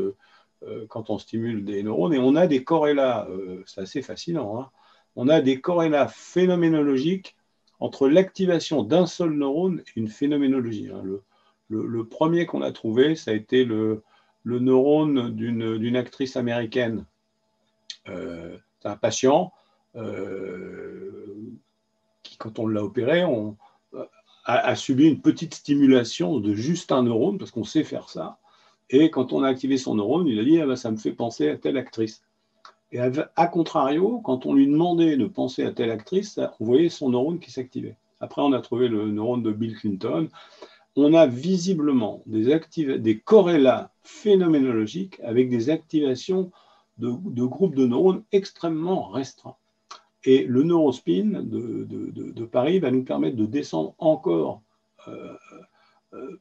quand on stimule des neurones. Et on a des corrélats, c'est assez fascinant, hein. On a des corrélats phénoménologiques entre l'activation d'un seul neurone et une phénoménologie, hein. Le premier qu'on a trouvé, ça a été le neurone d'une actrice américaine. C'est un patient qui, quand on l'a opéré, a subi une petite stimulation de juste un neurone, parce qu'on sait faire ça. Et quand on a activé son neurone, il a dit ah ben, ça me fait penser à telle actrice. Et à contrario, quand on lui demandait de penser à telle actrice, on voyait son neurone qui s'activait. Après, on a trouvé le neurone de Bill Clinton. On a visiblement des corrélats phénoménologiques avec des activations de groupes de neurones extrêmement restreints. Et le neurospin de Paris va nous permettre de descendre encore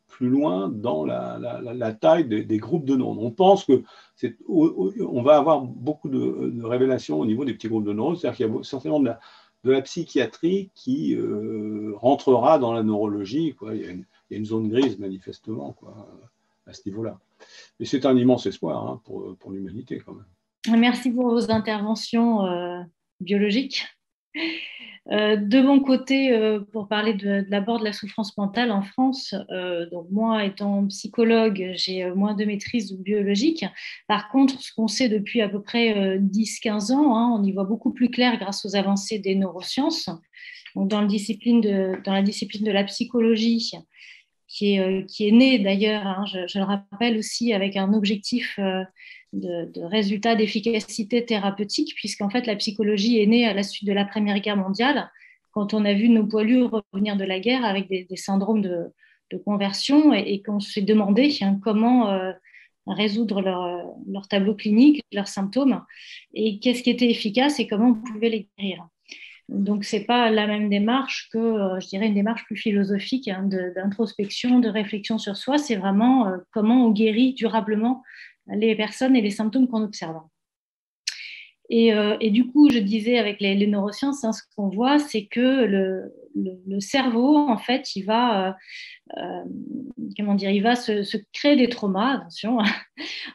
plus loin dans la taille des groupes de neurones. On pense qu'on va avoir beaucoup de révélations au niveau des petits groupes de neurones, c'est-à-dire qu'il y a certainement de la psychiatrie qui rentrera dans la neurologie, quoi. Il y a une zone grise, manifestement, quoi, à ce niveau-là. Mais c'est un immense espoir, hein, pour l'humanité, quand même. Merci pour vos interventions biologiques. De mon côté, pour parler d'abord de la souffrance mentale en France, donc moi étant psychologue, j'ai moins de maîtrise biologique. Par contre, ce qu'on sait depuis à peu près 10-15 ans, hein, on y voit beaucoup plus clair grâce aux avancées des neurosciences. Donc dans la discipline de la psychologie, qui est née d'ailleurs, hein, je le rappelle aussi, avec un objectif de résultats d'efficacité thérapeutique, puisqu'en fait la psychologie est née à la suite de la Première Guerre mondiale, quand on a vu nos poilus revenir de la guerre avec des syndromes de conversion et qu'on s'est demandé comment résoudre leur tableau clinique, leurs symptômes, et qu'est-ce qui était efficace et comment on pouvait les guérir. Donc, ce n'est pas la même démarche que, je dirais, une démarche plus philosophique, hein, d'introspection, de réflexion sur soi. C'est vraiment comment on guérit durablement les personnes et les symptômes qu'on observe. Et du coup, je disais avec les neurosciences, hein, ce qu'on voit, c'est que le cerveau, en fait, il va se créer des traumas, attention,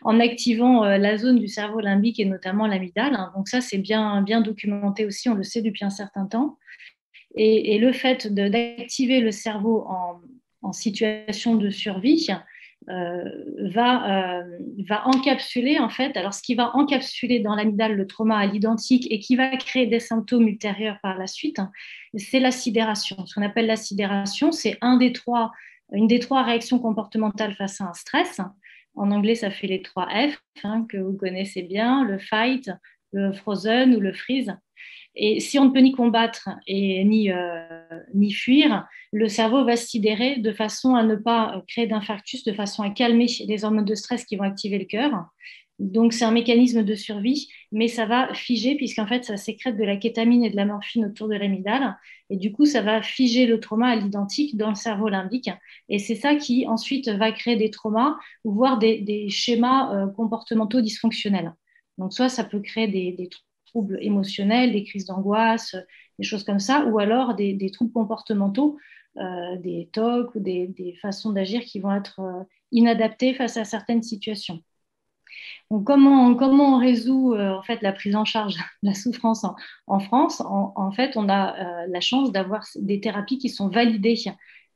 en activant la zone du cerveau limbique et notamment l'amygdale. Donc ça, c'est bien documenté aussi, on le sait depuis un certain temps. Et le fait d'activer le cerveau en situation de survie va encapsuler, en fait, alors ce qui va encapsuler dans l'amygdale le trauma à l'identique et qui va créer des symptômes ultérieurs par la suite, c'est la sidération. Ce qu'on appelle la sidération, c'est une des trois réactions comportementales face à un stress. En anglais, ça fait les 3 F, hein, que vous connaissez bien, le fight, le frozen ou le freeze. Et si on ne peut ni combattre et ni fuir, le cerveau va se sidérer de façon à ne pas créer d'infarctus, de façon à calmer les hormones de stress qui vont activer le cœur. Donc, c'est un mécanisme de survie, mais ça va figer puisqu'en fait, ça sécrète de la kétamine et de la morphine autour de l'amygdale. Et du coup, ça va figer le trauma à l'identique dans le cerveau limbique. Et c'est ça qui, ensuite, va créer des traumas ou voire des schémas comportementaux dysfonctionnels. Donc, soit ça peut créer des troubles émotionnels, des crises d'angoisse, des choses comme ça, ou alors des troubles comportementaux, des TOC ou des façons d'agir qui vont être inadaptées face à certaines situations. Donc, comment on résout en fait la prise en charge de la souffrance en France? En fait, on a la chance d'avoir des thérapies qui sont validées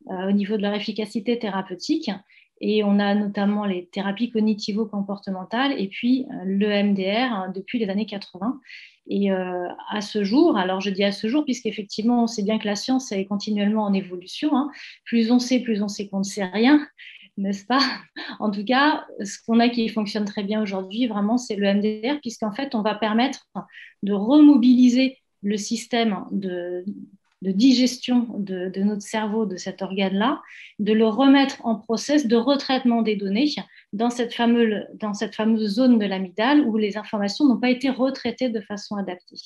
au niveau de leur efficacité thérapeutique. Et on a notamment les thérapies cognitivo-comportementales et puis l'EMDR, hein, depuis les années 80. Et à ce jour, alors je dis à ce jour, puisqu'effectivement, on sait bien que la science est continuellement en évolution, hein. Plus on sait qu'on ne sait rien, n'est-ce pas? En tout cas, ce qu'on a qui fonctionne très bien aujourd'hui, vraiment, c'est le MDR, puisqu'en fait, on va permettre de remobiliser le système de digestion de notre cerveau, de cet organe-là, de le remettre en process de retraitement des données dans cette fameuse zone de l'amygdale où les informations n'ont pas été retraitées de façon adaptée.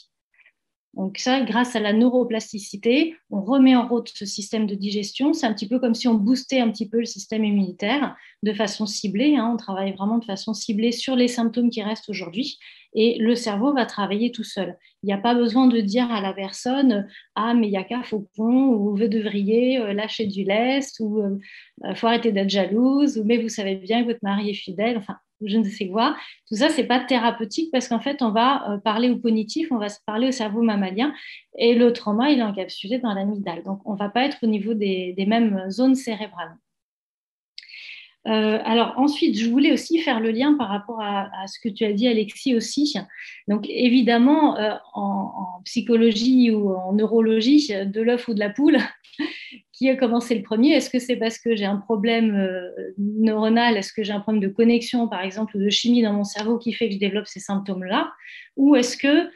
Donc ça, grâce à la neuroplasticité, on remet en route ce système de digestion. C'est un petit peu comme si on boostait un petit peu le système immunitaire de façon ciblée. On travaille vraiment de façon ciblée sur les symptômes qui restent aujourd'hui et le cerveau va travailler tout seul. Il n'y a pas besoin de dire à la personne « Ah, mais il y a qu'à Faucon » ou « Vous devriez lâcher du lest » ou « Faut arrêter d'être jalouse » ou « Mais vous savez bien que votre mari est fidèle ». Enfin, je ne sais quoi. Tout ça, c'est pas thérapeutique parce qu'en fait, on va parler au cognitif, on va se parler au cerveau mammalien et le trauma, il est encapsulé dans l'amygdale. Donc, on va pas être au niveau des mêmes zones cérébrales. Alors ensuite, je voulais aussi faire le lien par rapport à ce que tu as dit, Alexis, aussi. Donc évidemment, en psychologie ou en neurologie, de l'œuf ou de la poule, qui a commencé le premier? Est-ce que c'est parce que j'ai un problème neuronal? Est-ce que j'ai un problème de connexion, par exemple, ou de chimie dans mon cerveau qui fait que je développe ces symptômes-là? Ou est-ce que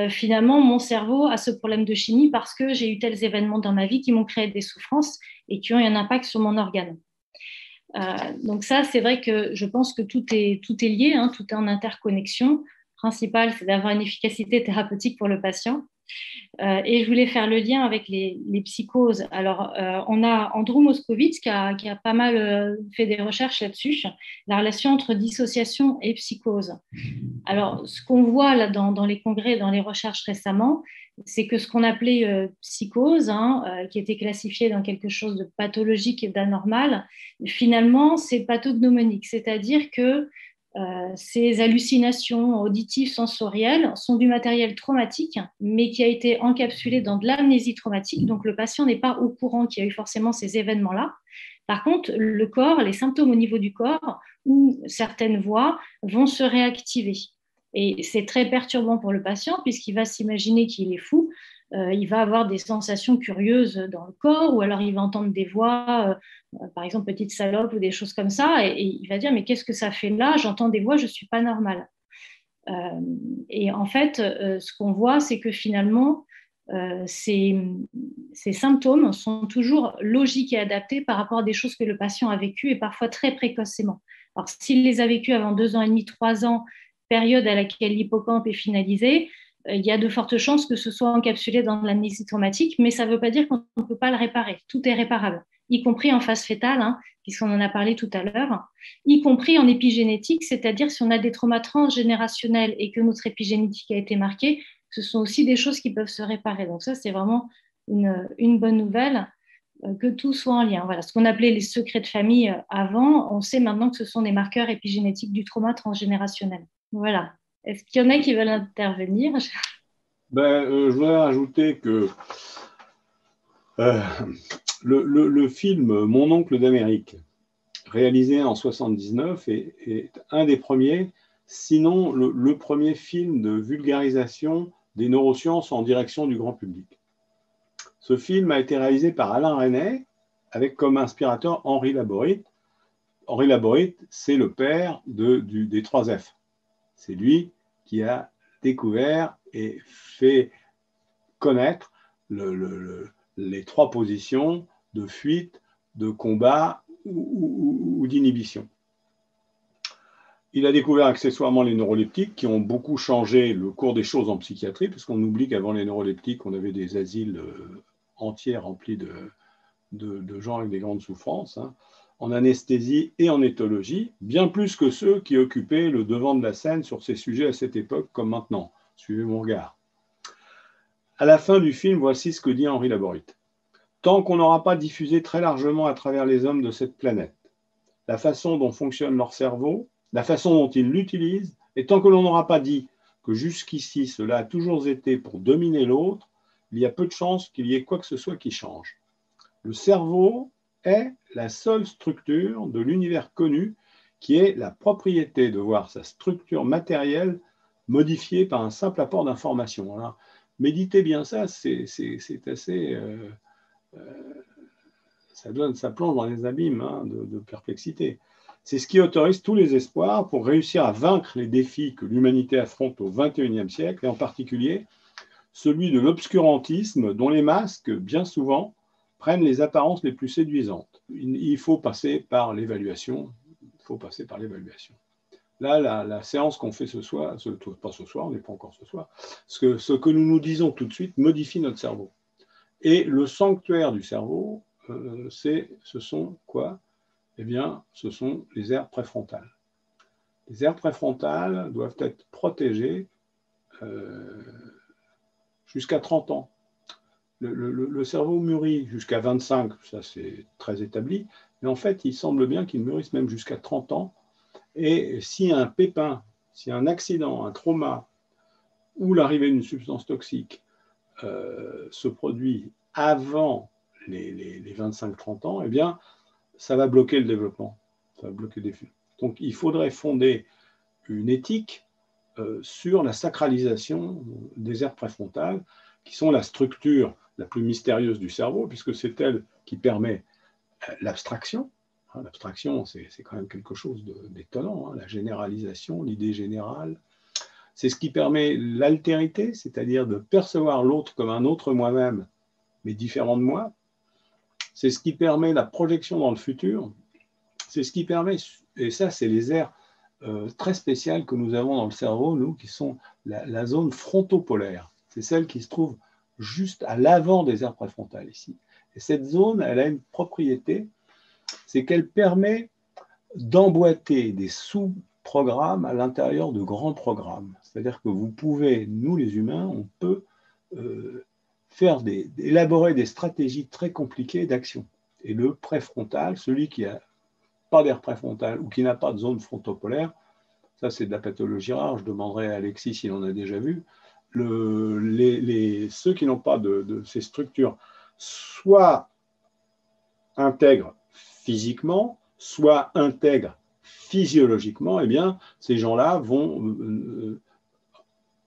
finalement, mon cerveau a ce problème de chimie parce que j'ai eu tels événements dans ma vie qui m'ont créé des souffrances et qui ont eu un impact sur mon organe? Donc ça, c'est vrai que je pense que tout est lié, tout est en interconnexion. Le principal, c'est d'avoir une efficacité thérapeutique pour le patient. Et je voulais faire le lien avec les psychoses. Alors, on a Andrew Moskowitz qui a pas mal fait des recherches là-dessus, la relation entre dissociation et psychose. Alors, ce qu'on voit là dans les congrès, dans les recherches récemment, c'est que ce qu'on appelait psychose, qui était classifié dans quelque chose de pathologique et d'anormal, finalement, c'est pathognomonique, c'est-à-dire que ces hallucinations auditives, sensorielles sont du matériel traumatique, mais qui a été encapsulé dans de l'amnésie traumatique. Donc, le patient n'est pas au courant qu'il y a eu forcément ces événements-là. Par contre, le corps, les symptômes au niveau du corps ou certaines voix vont se réactiver. Et c'est très perturbant pour le patient puisqu'il va s'imaginer qu'il est fou. Il va avoir des sensations curieuses dans le corps ou alors il va entendre des voix, par exemple petite salope ou des choses comme ça, et il va dire mais qu'est-ce que ça fait là? J'entends des voix, je ne suis pas normal. Et en fait, ce qu'on voit, c'est que finalement, ces symptômes sont toujours logiques et adaptés par rapport à des choses que le patient a vécues et parfois très précocement. Alors, s'il les a vécues avant 2 ans et demi, 3 ans, période à laquelle l'hippocampe est finalisé, il y a de fortes chances que ce soit encapsulé dans l'amnésie traumatique, mais ça ne veut pas dire qu'on ne peut pas le réparer. Tout est réparable, y compris en phase fétale, puisqu'on en a parlé tout à l'heure, y compris en épigénétique, c'est-à-dire si on a des traumas transgénérationnels et que notre épigénétique a été marquée, ce sont aussi des choses qui peuvent se réparer. Donc ça, c'est vraiment une bonne nouvelle, que tout soit en lien. Voilà, ce qu'on appelait les secrets de famille avant, on sait maintenant que ce sont des marqueurs épigénétiques du trauma transgénérationnel. Voilà. Est-ce qu'il y en a qui veulent intervenir? Je voudrais rajouter que le film Mon oncle d'Amérique, réalisé en 1979, est un des premiers, sinon le premier film de vulgarisation des neurosciences en direction du grand public. Ce film a été réalisé par Alain Resnais, avec comme inspirateur Henri Laborit. Henri Laborit, c'est le père des 3 F. C'est lui qui a découvert et fait connaître les 3 positions de fuite, de combat ou d'inhibition. Il a découvert accessoirement les neuroleptiques qui ont beaucoup changé le cours des choses en psychiatrie, puisqu'on oublie qu'avant les neuroleptiques, on avait des asiles entiers remplis de gens avec des grandes souffrances, en anesthésie et en éthologie, bien plus que ceux qui occupaient le devant de la scène sur ces sujets à cette époque comme maintenant. Suivez mon regard. À la fin du film, voici ce que dit Henri Laborit. Tant qu'on n'aura pas diffusé très largement à travers les hommes de cette planète la façon dont fonctionne leur cerveau, la façon dont ils l'utilisent, et tant que l'on n'aura pas dit que jusqu'ici cela a toujours été pour dominer l'autre, il y a peu de chances qu'il y ait quoi que ce soit qui change. Le cerveau est la seule structure de l'univers connu qui est la propriété de voir sa structure matérielle modifiée par un simple apport d'information. Alors, méditez bien ça, c'est assez... ça plonge dans les abîmes de perplexité. C'est ce qui autorise tous les espoirs pour réussir à vaincre les défis que l'humanité affronte au XXIe siècle, et en particulier celui de l'obscurantisme dont les masques, bien souvent, prennent les apparences les plus séduisantes. Il faut passer par l'évaluation. Là, la séance qu'on fait ce soir, pas ce soir, on n'est pas encore ce soir, ce que nous nous disons tout de suite modifie notre cerveau. Et le sanctuaire du cerveau, ce sont quoi? Eh bien, ce sont les aires préfrontales. Les aires préfrontales doivent être protégées jusqu'à 30 ans. Le cerveau mûrit jusqu'à 25, ça c'est très établi, mais en fait, il semble bien qu'il mûrisse même jusqu'à 30 ans. Et si un pépin, si un accident, un trauma ou l'arrivée d'une substance toxique se produit avant les 25-30 ans, eh bien, ça va bloquer le développement. Ça va bloquer des flux. Donc, il faudrait fonder une éthique sur la sacralisation des aires préfrontales, qui sont la structure la plus mystérieuse du cerveau, puisque c'est elle qui permet l'abstraction. L'abstraction, c'est quand même quelque chose d'étonnant, la généralisation, l'idée générale. C'est ce qui permet l'altérité, c'est-à-dire de percevoir l'autre comme un autre moi-même, mais différent de moi. C'est ce qui permet la projection dans le futur. C'est ce qui permet, et ça, c'est les aires très spéciales que nous avons dans le cerveau, nous, qui sont la zone frontopolaire. C'est celle qui se trouve juste à l'avant des aires préfrontales, ici. Et cette zone, elle a une propriété, c'est qu'elle permet d'emboîter des sous-programmes à l'intérieur de grands programmes. C'est-à-dire que vous pouvez, nous les humains, on peut élaborer des stratégies très compliquées d'action. Et le préfrontal, celui qui n'a pas d'aire préfrontale ou qui n'a pas de zone frontopolaire, ça c'est de la pathologie rare, je demanderai à Alexis s'il en a déjà vu, ceux qui n'ont pas de ces structures, soit intègrent physiquement, soit intègrent physiologiquement, eh bien, ces gens-là vont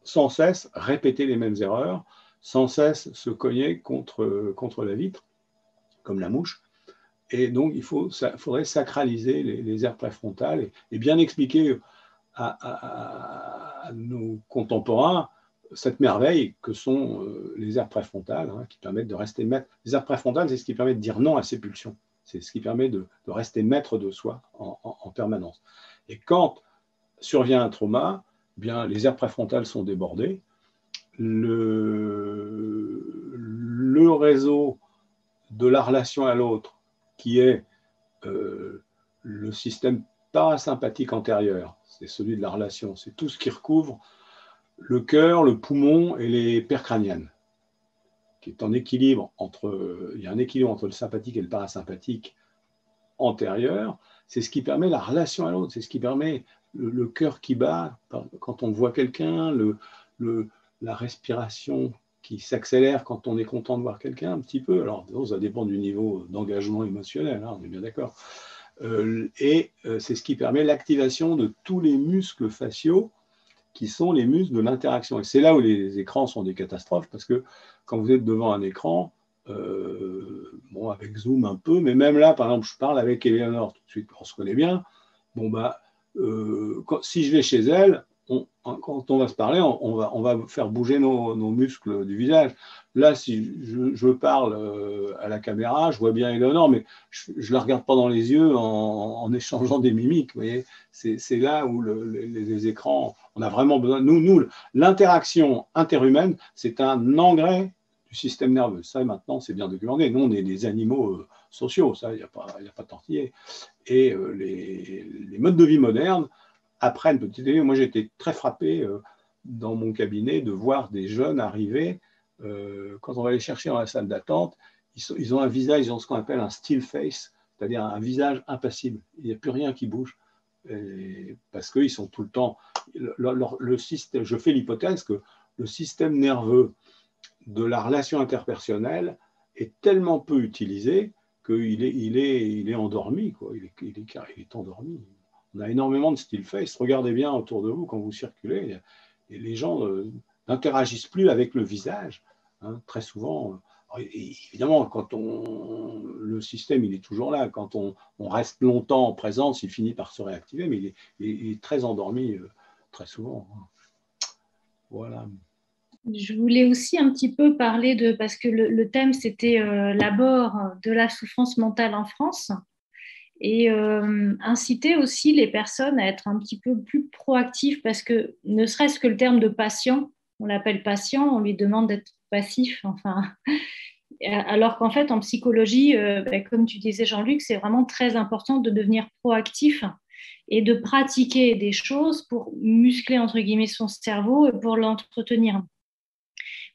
sans cesse répéter les mêmes erreurs, sans cesse se cogner contre la vitre, comme la mouche. Et donc, il faudrait sacraliser les aires préfrontales et bien expliquer à nos contemporains cette merveille que sont les aires préfrontales, qui permettent de rester maître. Les aires préfrontales, c'est ce qui permet de dire non à ses pulsions. C'est ce qui permet de rester maître de soi en permanence. Et quand survient un trauma, eh bien, les aires préfrontales sont débordées. Le réseau de la relation à l'autre, qui est le système parasympathique antérieur, c'est celui de la relation, c'est tout ce qui recouvre le cœur, le poumon et les paires crâniennes, qui est en équilibre il y a un équilibre entre le sympathique et le parasympathique antérieur, c'est ce qui permet la relation à l'autre, c'est ce qui permet le cœur qui bat quand on voit quelqu'un, la respiration qui s'accélère quand on est content de voir quelqu'un un petit peu. Alors, ça dépend du niveau d'engagement émotionnel, on est bien d'accord. C'est ce qui permet l'activation de tous les muscles faciaux qui sont les muscles de l'interaction. Et c'est là où les écrans sont des catastrophes, parce que quand vous êtes devant un écran, avec Zoom un peu, mais même là, par exemple, je parle avec Eleonore tout de suite, on se connaît bien. Si je vais chez elle, quand on va se parler, on va faire bouger nos muscles du visage. Là, si je parle à la caméra, je vois bien Eleonore, mais je ne la regarde pas dans les yeux en échangeant des mimiques. Vous voyez, c'est là où les écrans, on a vraiment besoin. Nous, l'interaction interhumaine, c'est un engrais du système nerveux. Ça, maintenant, c'est bien documenté. Nous, on est des animaux sociaux, ça, il n'y a pas tortillé. Et les modes de vie modernes apprennent petit à petit. Moi, j'ai été très frappé dans mon cabinet de voir des jeunes arriver. Quand on va les chercher dans la salle d'attente, ils ont un visage, ils ont ce qu'on appelle un still face, c'est-à-dire un visage impassible. Il n'y a plus rien qui bouge. Parce qu'ils sont tout le temps. Le système, je fais l'hypothèse que le système nerveux de la relation interpersonnelle est tellement peu utilisé qu'il est endormi, quoi. Il est endormi. On a énormément de still face. Regardez bien autour de vous quand vous circulez, et les gens n'interagissent plus avec le visage, très souvent. Évidemment, quand le système il est toujours là, quand on reste longtemps en présence, il finit par se réactiver, mais il est très endormi très souvent. Voilà. Je voulais aussi un petit peu parler parce que le thème c'était l'abord de la souffrance mentale en France. et inciter aussi les personnes à être un petit peu plus proactives parce que ne serait-ce que le terme de patient, on l'appelle patient, on lui demande d'être passif, enfin, alors qu'en fait en psychologie, comme tu disais Jean-Luc, c'est vraiment très important de devenir proactif et de pratiquer des choses pour muscler entre guillemets son cerveau et pour l'entretenir.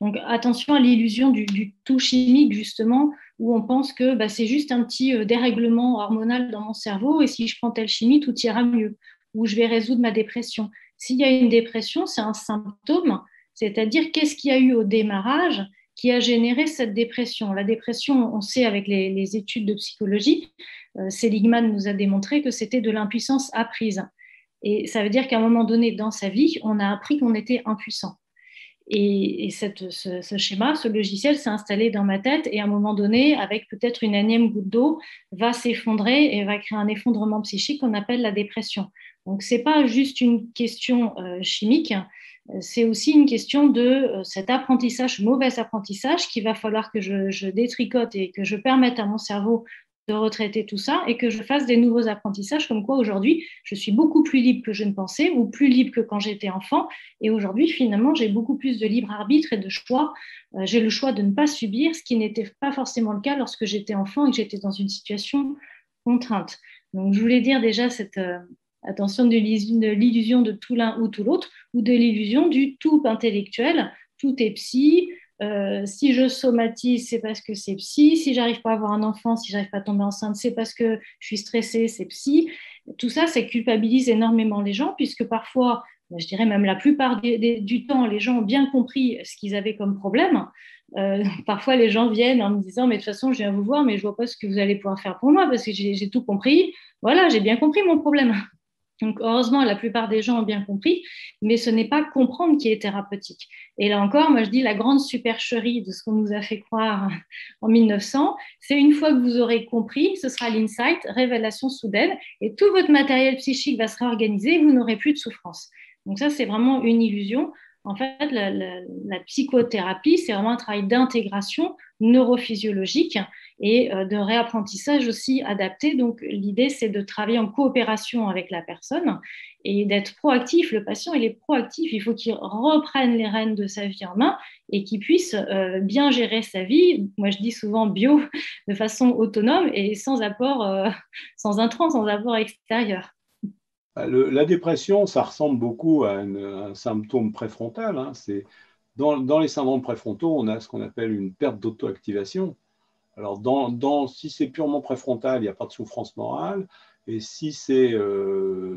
Donc attention à l'illusion du tout chimique, justement, où on pense que c'est juste un petit dérèglement hormonal dans mon cerveau et si je prends telle chimie, tout ira mieux, ou je vais résoudre ma dépression. S'il y a une dépression, c'est un symptôme, c'est-à-dire qu'est-ce qu'il y a eu au démarrage qui a généré cette dépression. La dépression, on sait avec les études de psychologie, Seligman nous a démontré que c'était de l'impuissance apprise. Et ça veut dire qu'à un moment donné dans sa vie, on a appris qu'on était impuissant. Et ce schéma, ce logiciel s'est installé dans ma tête et à un moment donné, avec peut-être une énième goutte d'eau, va s'effondrer et va créer un effondrement psychique qu'on appelle la dépression. Donc, ce n'est pas juste une question chimique, c'est aussi une question de cet apprentissage, mauvais apprentissage, qu'il va falloir que je détricote et que je permette à mon cerveau de retraiter tout ça et que je fasse des nouveaux apprentissages comme quoi aujourd'hui, je suis beaucoup plus libre que je ne pensais ou plus libre que quand j'étais enfant. Et aujourd'hui, finalement, j'ai beaucoup plus de libre arbitre et de choix. J'ai le choix de ne pas subir, ce qui n'était pas forcément le cas lorsque j'étais enfant et que j'étais dans une situation contrainte. Donc, je voulais dire déjà cette attention de l'illusion de tout l'un ou tout l'autre ou de l'illusion du tout intellectuel. Tout est psy. Si je somatise, c'est parce que c'est psy. Si j'arrive pas à avoir un enfant, si j'arrive pas à tomber enceinte, c'est parce que je suis stressée, c'est psy. Tout ça, ça culpabilise énormément les gens, puisque parfois, je dirais même la plupart du temps, les gens ont bien compris ce qu'ils avaient comme problème. Parfois, les gens viennent en me disant, mais de toute façon, je viens vous voir, mais je vois pas ce que vous allez pouvoir faire pour moi, parce que j'ai tout compris. Voilà, j'ai bien compris mon problème. Donc, heureusement, la plupart des gens ont bien compris, mais ce n'est pas comprendre qui est thérapeutique. Et là encore, moi, je dis la grande supercherie de ce qu'on nous a fait croire en 1900, c'est une fois que vous aurez compris, ce sera l'insight, révélation soudaine, et tout votre matériel psychique va se réorganiser et vous n'aurez plus de souffrance. Donc ça, c'est vraiment une illusion. En fait, la psychothérapie, c'est vraiment un travail d'intégration neurophysiologique et de réapprentissage aussi adapté. Donc, l'idée, c'est de travailler en coopération avec la personne et d'être proactif. Le patient, il est proactif. Il faut qu'il reprenne les rênes de sa vie en main et qu'il puisse bien gérer sa vie. Moi, je dis souvent bio, de façon autonome et sans apport, sans intrant, sans apport extérieur. La dépression, ça ressemble beaucoup à un symptôme préfrontal. Hein. Dans les syndromes préfrontaux, on a ce qu'on appelle une perte d'auto-activation. Alors, si c'est purement préfrontal, il n'y a pas de souffrance morale. Et si c'est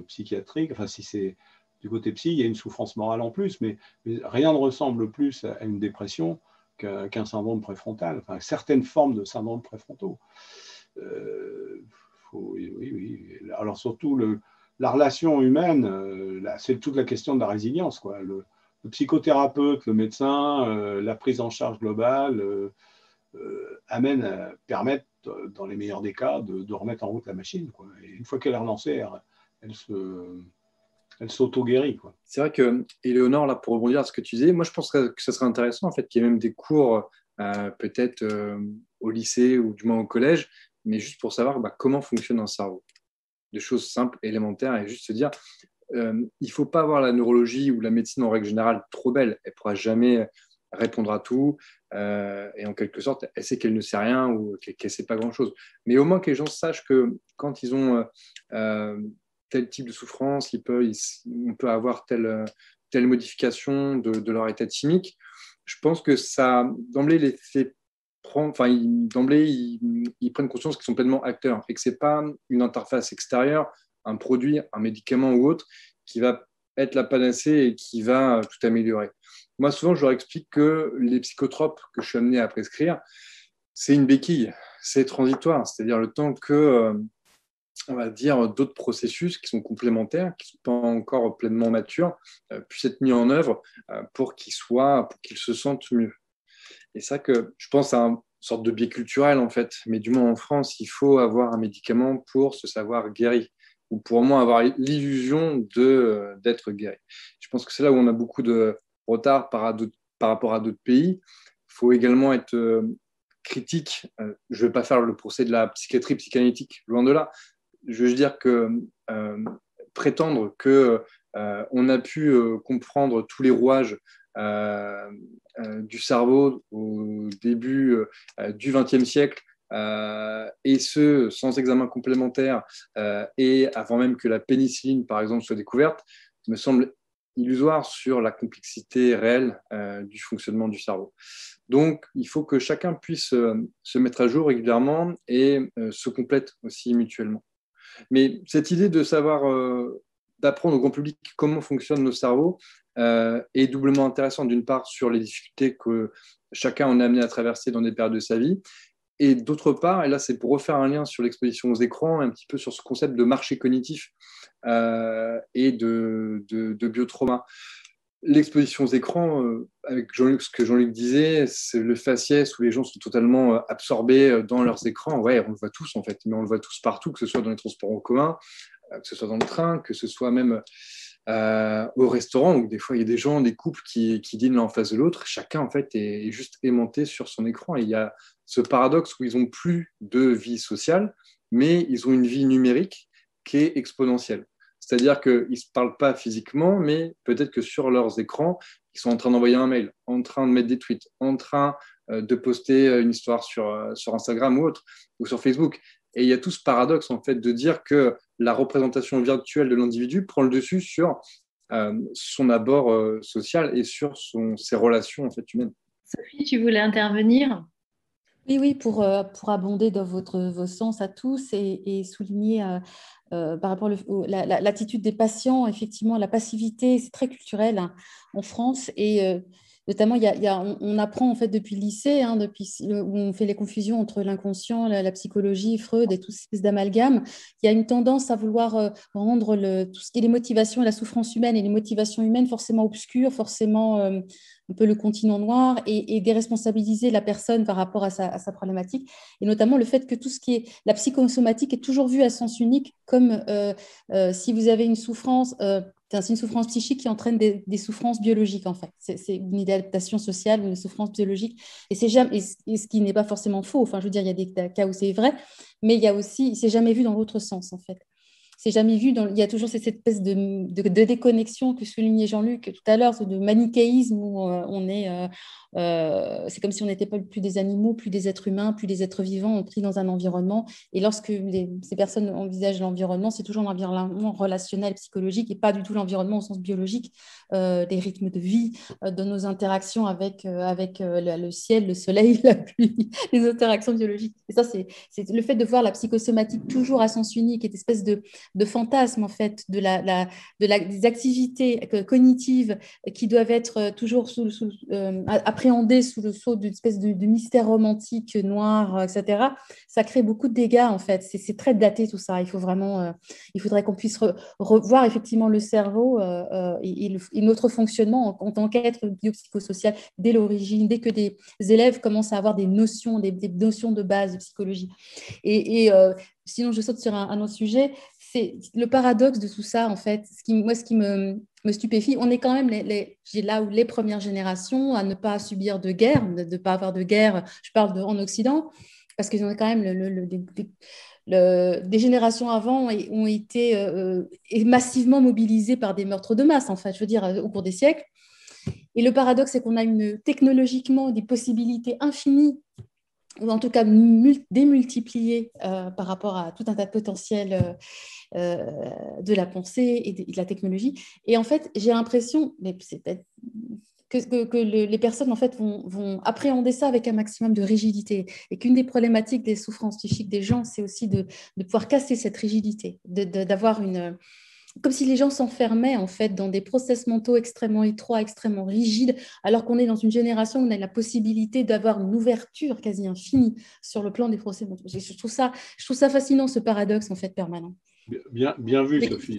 psychiatrique, enfin, si c'est du côté psy, il y a une souffrance morale en plus. Mais rien ne ressemble plus à une dépression qu'un syndrome préfrontal. Enfin, certaines formes de syndrome préfrontaux. Oui. Alors, surtout, la relation humaine, c'est toute la question de la résilience, quoi. Le psychothérapeute, le médecin, la prise en charge globale permettent, dans les meilleurs des cas, de remettre en route la machine, quoi. Et une fois qu'elle est relancée, elle s'auto-guérit, quoi. C'est vrai que, Éléonore, là, pour rebondir à ce que tu disais, moi je pense que ce serait intéressant en fait, qu'il y ait même des cours peut-être au lycée ou du moins au collège, mais juste pour savoir comment fonctionne un cerveau. De choses simples, élémentaires, et juste se dire, il ne faut pas avoir la neurologie ou la médecine en règle générale trop belle. Elle ne pourra jamais répondre à tout, et en quelque sorte, elle sait qu'elle ne sait rien ou qu'elle ne sait pas grand-chose. Mais au moins que les gens sachent que quand ils ont tel type de souffrance, on peut avoir telle modification de leur état chimique, je pense que ça, d'emblée, les fait d'emblée, ils prennent conscience qu'ils sont pleinement acteurs et que ce n'est pas une interface extérieure, un produit, un médicament ou autre qui va être la panacée et qui va tout améliorer. Moi, souvent, je leur explique que les psychotropes que je suis amené à prescrire, c'est une béquille, c'est transitoire, c'est-à-dire le temps que, on va dire, d'autres processus qui sont complémentaires, qui ne sont pas encore pleinement matures, puissent être mis en œuvre pour qu'ils se sentent mieux. Et ça que je pense à une sorte de biais culturel en fait, mais du moins en France, il faut avoir un médicament pour se savoir guéri ou pour au moins avoir l'illusion d'être guéri. Je pense que c'est là où on a beaucoup de retard par rapport à d'autres pays. Il faut également être critique. Je ne vais pas faire le procès de la psychiatrie psychanalytique, loin de là. je veux dire que prétendre que on a pu comprendre tous les rouages du cerveau au début du XXe siècle, et ce, sans examen complémentaire, et avant même que la pénicilline, par exemple, soit découverte, me semble illusoire sur la complexité réelle du fonctionnement du cerveau. Donc, il faut que chacun puisse se mettre à jour régulièrement et se complète aussi mutuellement. Mais cette idée de savoir, d'apprendre au grand public comment fonctionnent nos cerveaux est doublement intéressante, d'une part sur les difficultés que chacun en est amené à traverser dans des périodes de sa vie, et d'autre part, et là c'est pour refaire un lien sur l'exposition aux écrans, un petit peu sur ce concept de marché cognitif et de biotrauma. L'exposition aux écrans, avec ce que Jean-Luc disait, c'est le faciès où les gens sont totalement absorbés dans leurs écrans. Ouais, on le voit tous en fait, mais on le voit tous partout, que ce soit dans les transports en commun, que ce soit dans le train, que ce soit même au restaurant, où des fois il y a des gens, des couples qui dînent l'un en face de l'autre. Chacun en fait est juste aimanté sur son écran. Et il y a ce paradoxe où ils n'ont plus de vie sociale, mais ils ont une vie numérique qui est exponentielle. C'est-à-dire qu'ils ne se parlent pas physiquement, mais peut-être que sur leurs écrans, ils sont en train d'envoyer un mail, en train de mettre des tweets, en train de poster une histoire sur Instagram ou autre, ou sur Facebook. Et il y a tout ce paradoxe, en fait, de dire que la représentation virtuelle de l'individu prend le dessus sur son abord social et sur ses relations, en fait, humaines. Sophie, tu voulais intervenir? Oui, pour abonder dans vos sens à tous et souligner par rapport à l'attitude des patients, effectivement, la passivité, c'est très culturel hein, en France et notamment, on apprend en fait depuis le lycée, hein, où on fait les confusions entre l'inconscient, la psychologie, Freud et tout ce espèce d'amalgame. Il y a une tendance à vouloir rendre tout ce qui est les motivations et la souffrance humaine et les motivations humaines forcément obscures, forcément un peu le continent noir et déresponsabiliser la personne par rapport à sa problématique. Et notamment le fait que tout ce qui est la psychosomatique est toujours vu à sens unique, comme si vous avez une souffrance... c'est une souffrance psychique qui entraîne des souffrances biologiques, en fait. C'est une adaptation sociale, une souffrance biologique. Et ce qui n'est pas forcément faux. Enfin, je veux dire, il y a des cas où c'est vrai, mais il y a aussi, c'est jamais vu dans l'autre sens, en fait. C'est jamais vu, il y a toujours cette espèce de déconnexion que soulignait Jean-Luc tout à l'heure, de manichéisme où c'est comme si on n'était pas plus des animaux, plus des êtres humains, plus des êtres vivants, on pris dans un environnement. Et lorsque ces personnes envisagent l'environnement, c'est toujours l'environnement relationnel, psychologique, et pas du tout l'environnement au sens biologique, des rythmes de vie, de nos interactions avec le ciel, le soleil, la pluie, les interactions biologiques. Et ça, c'est le fait de voir la psychosomatique toujours à sens unique, cette espèce de fantasme, en fait, des activités cognitives qui doivent être toujours appréhendées sous le sceau d'une espèce de mystère romantique, noir, etc. Ça crée beaucoup de dégâts, en fait. C'est très daté, tout ça. Il faudrait qu'on puisse revoir effectivement le cerveau et notre fonctionnement en tant qu'être biopsychosocial dès l'origine, dès que des élèves commencent à avoir des notions de base de psychologie. Sinon, je saute sur un autre sujet. C'est le paradoxe de tout ça, en fait. Ce qui me stupéfie, on est quand même les premières générations à ne pas subir de guerre, de ne pas avoir de guerre. Je parle en Occident, parce qu'ils ont quand même des générations avant ont été massivement mobilisées par des meurtres de masse, en fait, je veux dire, au cours des siècles. Et le paradoxe, c'est qu'on a technologiquement des possibilités infinies, ou en tout cas démultipliées par rapport à tout un tas de potentiels de la pensée et de la technologie. Et en fait, j'ai l'impression, mais c'est peut-être que les personnes en fait vont appréhender ça avec un maximum de rigidité et qu'une des problématiques des souffrances psychiques des gens, c'est aussi de pouvoir casser cette rigidité, d'avoir comme si les gens s'enfermaient en fait dans des process mentaux extrêmement étroits, extrêmement rigides, alors qu'on est dans une génération où on a la possibilité d'avoir une ouverture quasi infinie sur le plan des process mentaux. Je trouve ça fascinant, ce paradoxe en fait permanent. Bien vu, Sophie.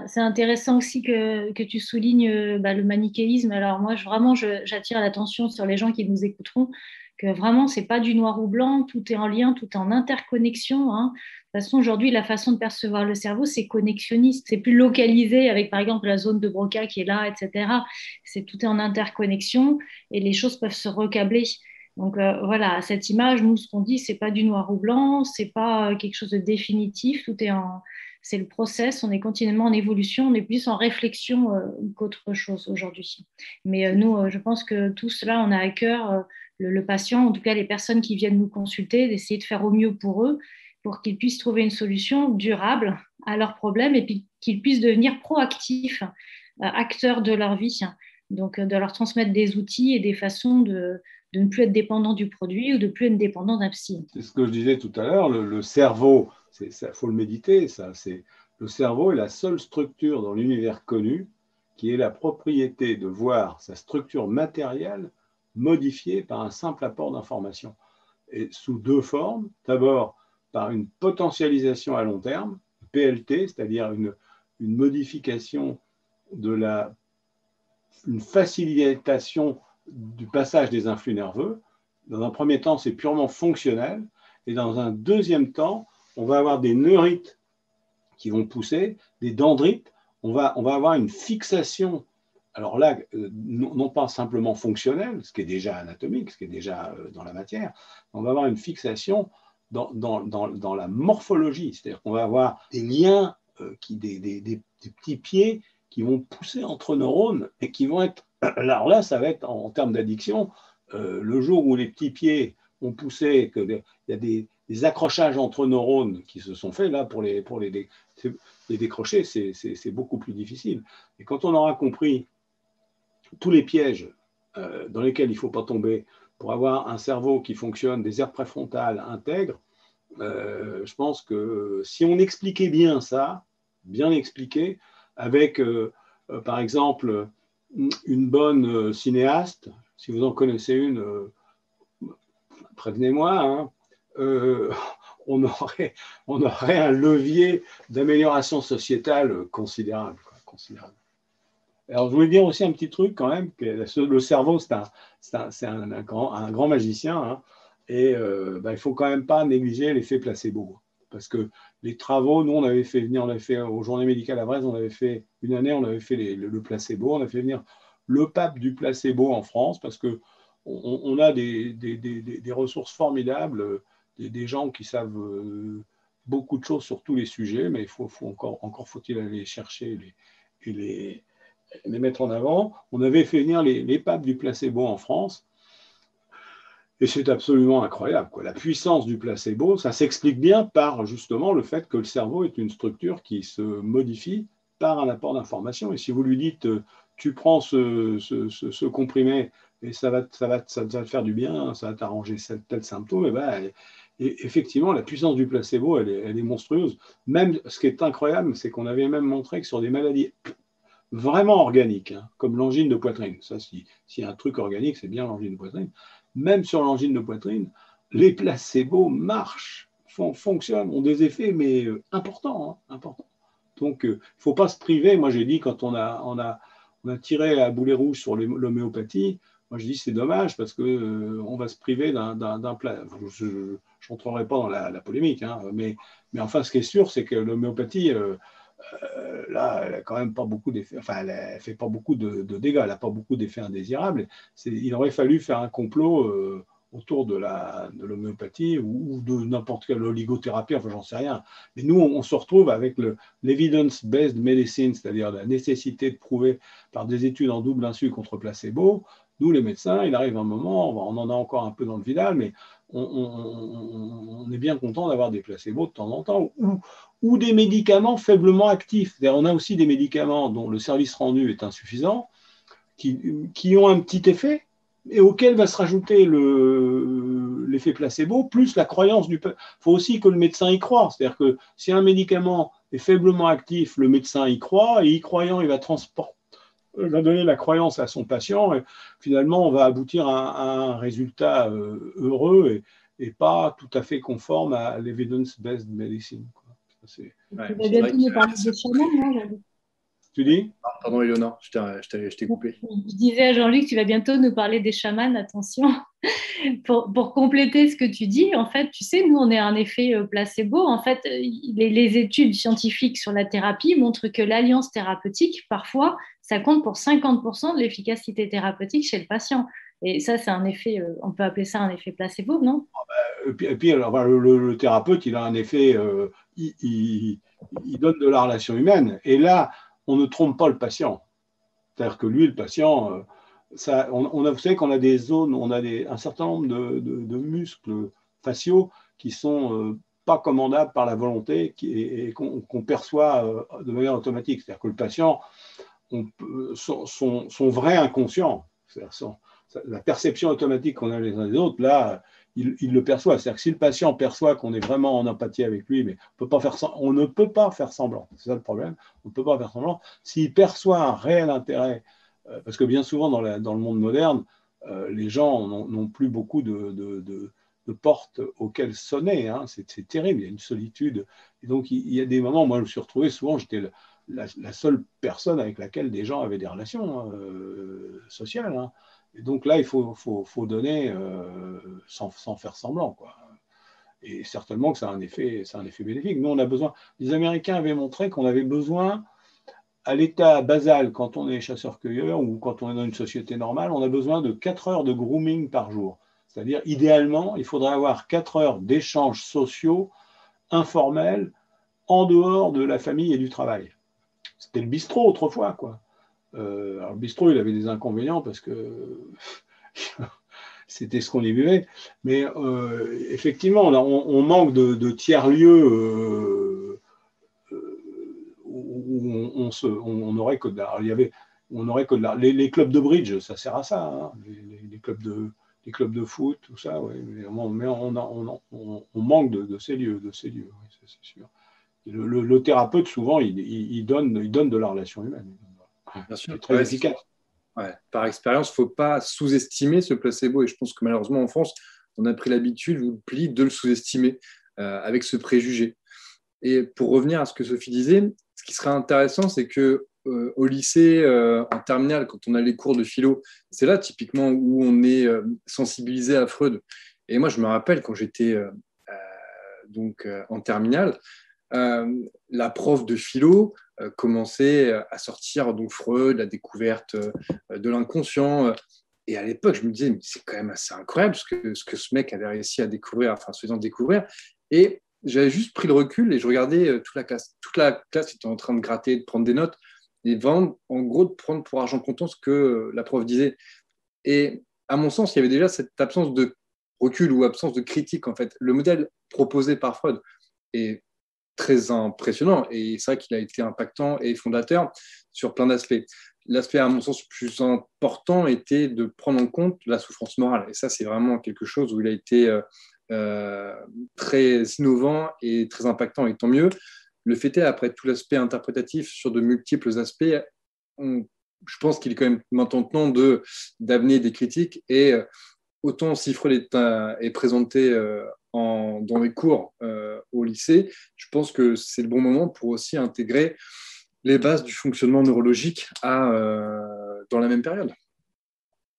C'est intéressant aussi que tu soulignes le manichéisme. Alors moi, j'attire l'attention sur les gens qui nous écouteront, que vraiment, c'est pas du noir ou blanc, tout est en lien, tout est en interconnexion. Hein. De toute façon, aujourd'hui, la façon de percevoir le cerveau, c'est connexionniste. C'est plus localisé avec, par exemple, la zone de Broca qui est là, etc. Tout est en interconnexion et les choses peuvent se recabler. Donc voilà, à cette image, nous, ce qu'on dit, c'est pas du noir ou blanc, c'est pas quelque chose de définitif, c'est le process, on est continuellement en évolution, on est plus en réflexion qu'autre chose aujourd'hui. Mais nous, je pense que tout cela, on a à cœur le patient, en tout cas les personnes qui viennent nous consulter, d'essayer de faire au mieux pour eux, pour qu'ils puissent trouver une solution durable à leurs problèmes et puis qu'ils puissent devenir proactifs, acteurs de leur vie. Donc, de leur transmettre des outils et des façons de ne plus être dépendant du produit ou de ne plus être dépendant d'un psy. C'est ce que je disais tout à l'heure, le cerveau, il faut le méditer, ça. Le cerveau est la seule structure dans l'univers connu qui ait la propriété de voir sa structure matérielle modifiée par un simple apport d'information. Et sous deux formes. D'abord, par une potentialisation à long terme, PLT, c'est-à-dire une modification une facilitation du passage des influx nerveux. Dans un premier temps, c'est purement fonctionnel. Et dans un deuxième temps, on va avoir des neurites qui vont pousser, des dendrites. On va avoir une fixation, alors là, non pas simplement fonctionnelle, ce qui est déjà anatomique, ce qui est déjà dans la matière, on va avoir une fixation dans la morphologie. C'est-à-dire qu'on va avoir des liens, des petits pieds qui vont pousser entre neurones et qui vont être... Alors là, ça va être, en termes d'addiction, le jour où les petits pieds ont poussé, qu'il y a des accrochages entre neurones qui se sont faits, là, pour les décrocher, c'est beaucoup plus difficile. Et quand on aura compris tous les pièges dans lesquels il ne faut pas tomber pour avoir un cerveau qui fonctionne, des aires préfrontales intègres, je pense que si on expliquait bien ça, bien expliqué, avec, par exemple, une bonne cinéaste, si vous en connaissez une, prévenez-moi, hein, on aurait un levier d'amélioration sociétale considérable, considérable. Alors, je voulais dire aussi un petit truc quand même, que le cerveau, c'est un grand magicien, hein, et il ne faut quand même pas négliger l'effet placebo. Parce que les travaux, nous, on avait fait aux journées médicales à Brest, on avait fait une année, on avait fait le placebo, on a fait venir le pape du placebo en France, parce qu'on a des ressources formidables, des gens qui savent beaucoup de choses sur tous les sujets, mais encore faut-il aller chercher et les mettre en avant. On avait fait venir les papes du placebo en France, et c'est absolument incroyable, quoi. La puissance du placebo, ça s'explique bien par justement le fait que le cerveau est une structure qui se modifie par un apport d'information. Et si vous lui dites, tu prends ce comprimé et ça va te faire du bien, ça va t'arranger tel symptôme, et effectivement, la puissance du placebo, elle est monstrueuse. Même, ce qui est incroyable, c'est qu'on avait même montré que sur des maladies vraiment organiques, hein, comme l'angine de poitrine, ça, s'il y a un truc organique, c'est bien l'angine de poitrine, même sur l'angine de poitrine, les placebos marchent, fonctionnent, ont des effets, mais importants. Hein, importants. Donc, il ne faut pas se priver. Moi, j'ai dit, quand on a tiré à boulet rouge sur l'homéopathie, moi, je dis c'est dommage parce qu'on va se priver d'un plat. Je n'entrerai pas dans la polémique, hein, mais enfin, ce qui est sûr, c'est que l'homéopathie, là, elle n'a quand même pas beaucoup d'effets, enfin, elle ne fait pas beaucoup de dégâts, elle n'a pas beaucoup d'effets indésirables. Il aurait fallu faire un complot autour de l'homéopathie ou de n'importe quelle oligothérapie, enfin, j'en sais rien. Mais nous, on se retrouve avec l'evidence-based medicine, c'est-à-dire la nécessité de prouver par des études en double insu contre placebo. Nous, les médecins, il arrive un moment, on en a encore un peu dans le Vidal, mais on est bien content d'avoir des placebos de temps en temps, ou des médicaments faiblement actifs. On a aussi des médicaments dont le service rendu est insuffisant, qui ont un petit effet, et auquel va se rajouter l'effet placebo, plus la croyance du... Il faut aussi que le médecin y croit. C'est-à-dire que si un médicament est faiblement actif, le médecin y croit, et y croyant, il va donner la croyance à son patient, et finalement, on va aboutir à un résultat heureux et pas tout à fait conforme à l'evidence-based medicine. Tu vas bientôt nous parler des chamans, non, Jean-Luc? Tu dis? Pardon, Éléonore, je t'ai coupé. Je disais à Jean-Luc, tu vas bientôt nous parler des chamans, attention. Pour compléter ce que tu dis, en fait, tu sais, nous, on est un effet placebo. En fait, les études scientifiques sur la thérapie montrent que l'alliance thérapeutique, parfois, ça compte pour 50% de l'efficacité thérapeutique chez le patient. Et ça, c'est un effet, on peut appeler ça un effet placebo, non? Et puis alors, voilà, le thérapeute, il a un effet, il donne de la relation humaine. Et là, on ne trompe pas le patient. C'est-à-dire que lui, le patient, vous savez qu'on a des zones, un certain nombre de muscles faciaux qui sont pas commandables par la volonté et qu'on perçoit de manière automatique. C'est-à-dire que le patient, son vrai inconscient, la perception automatique qu'on a les uns des autres, là, il le perçoit. C'est-à-dire que si le patient perçoit qu'on est vraiment en empathie avec lui, mais on ne peut pas faire semblant. C'est ça le problème. On ne peut pas faire semblant. S'il perçoit un réel intérêt, parce que bien souvent dans le monde moderne, les gens n'ont plus beaucoup de portes auxquelles sonner. Hein. C'est terrible. Il y a une solitude. Et donc il y a des moments, moi je me suis retrouvé souvent, j'étais la seule personne avec laquelle des gens avaient des relations sociales. Hein. Et donc là, il faut donner sans faire semblant, quoi. Et certainement que c'est un effet bénéfique. Nous, on a besoin. Les Américains avaient montré qu'on avait besoin, à l'état basal, quand on est chasseur-cueilleur ou quand on est dans une société normale, on a besoin de 4 heures de grooming par jour. C'est-à-dire, idéalement, il faudrait avoir 4 heures d'échanges sociaux informels en dehors de la famille et du travail. C'était le bistrot autrefois, quoi. Alors, le bistrot, il avait des inconvénients parce que c'était ce qu'on y buvait. Mais effectivement, là, on manque de tiers-lieux où on n'aurait que de la. On aurait que de la. Les clubs de bridge, ça sert à ça. Hein. Les clubs de foot, tout ça, ouais. Mais on manque de ces lieux, oui, c'est sûr. Le thérapeute, souvent, il donne de la relation humaine. Bien sûr. C'est très efficace. Ouais. Par expérience, il ne faut pas sous-estimer ce placebo. Et je pense que malheureusement, en France, on a pris l'habitude ou le pli de le sous-estimer avec ce préjugé. Et pour revenir à ce que Sophie disait, ce qui serait intéressant, c'est que au lycée, en terminale, quand on a les cours de philo, c'est là typiquement où on est sensibilisé à Freud. Et moi, je me rappelle quand j'étais en terminale, la prof de philo commençait à sortir donc Freud, la découverte de l'inconscient. Et à l'époque, je me disais, mais c'est quand même assez incroyable ce que ce mec avait réussi à découvrir, enfin, se faisant découvrir. Et j'avais juste pris le recul et je regardais toute la classe. Toute la classe était en train de gratter, de prendre des notes et vraiment, en gros, de prendre pour argent comptant ce que la prof disait. Et à mon sens, il y avait déjà cette absence de recul ou absence de critique, en fait. Le modèle proposé par Freud est très impressionnant et c'est vrai qu'il a été impactant et fondateur sur plein d'aspects. L'aspect, à mon sens, le plus important était de prendre en compte la souffrance morale. Et ça, c'est vraiment quelque chose où il a été très innovant et très impactant, et tant mieux. Le fait est, après tout l'aspect interprétatif sur de multiples aspects, je pense qu'il est quand même maintenant d'amener des critiques et autant si Freud est présenté dans les cours au lycée, je pense que c'est le bon moment pour aussi intégrer les bases du fonctionnement neurologique dans la même période.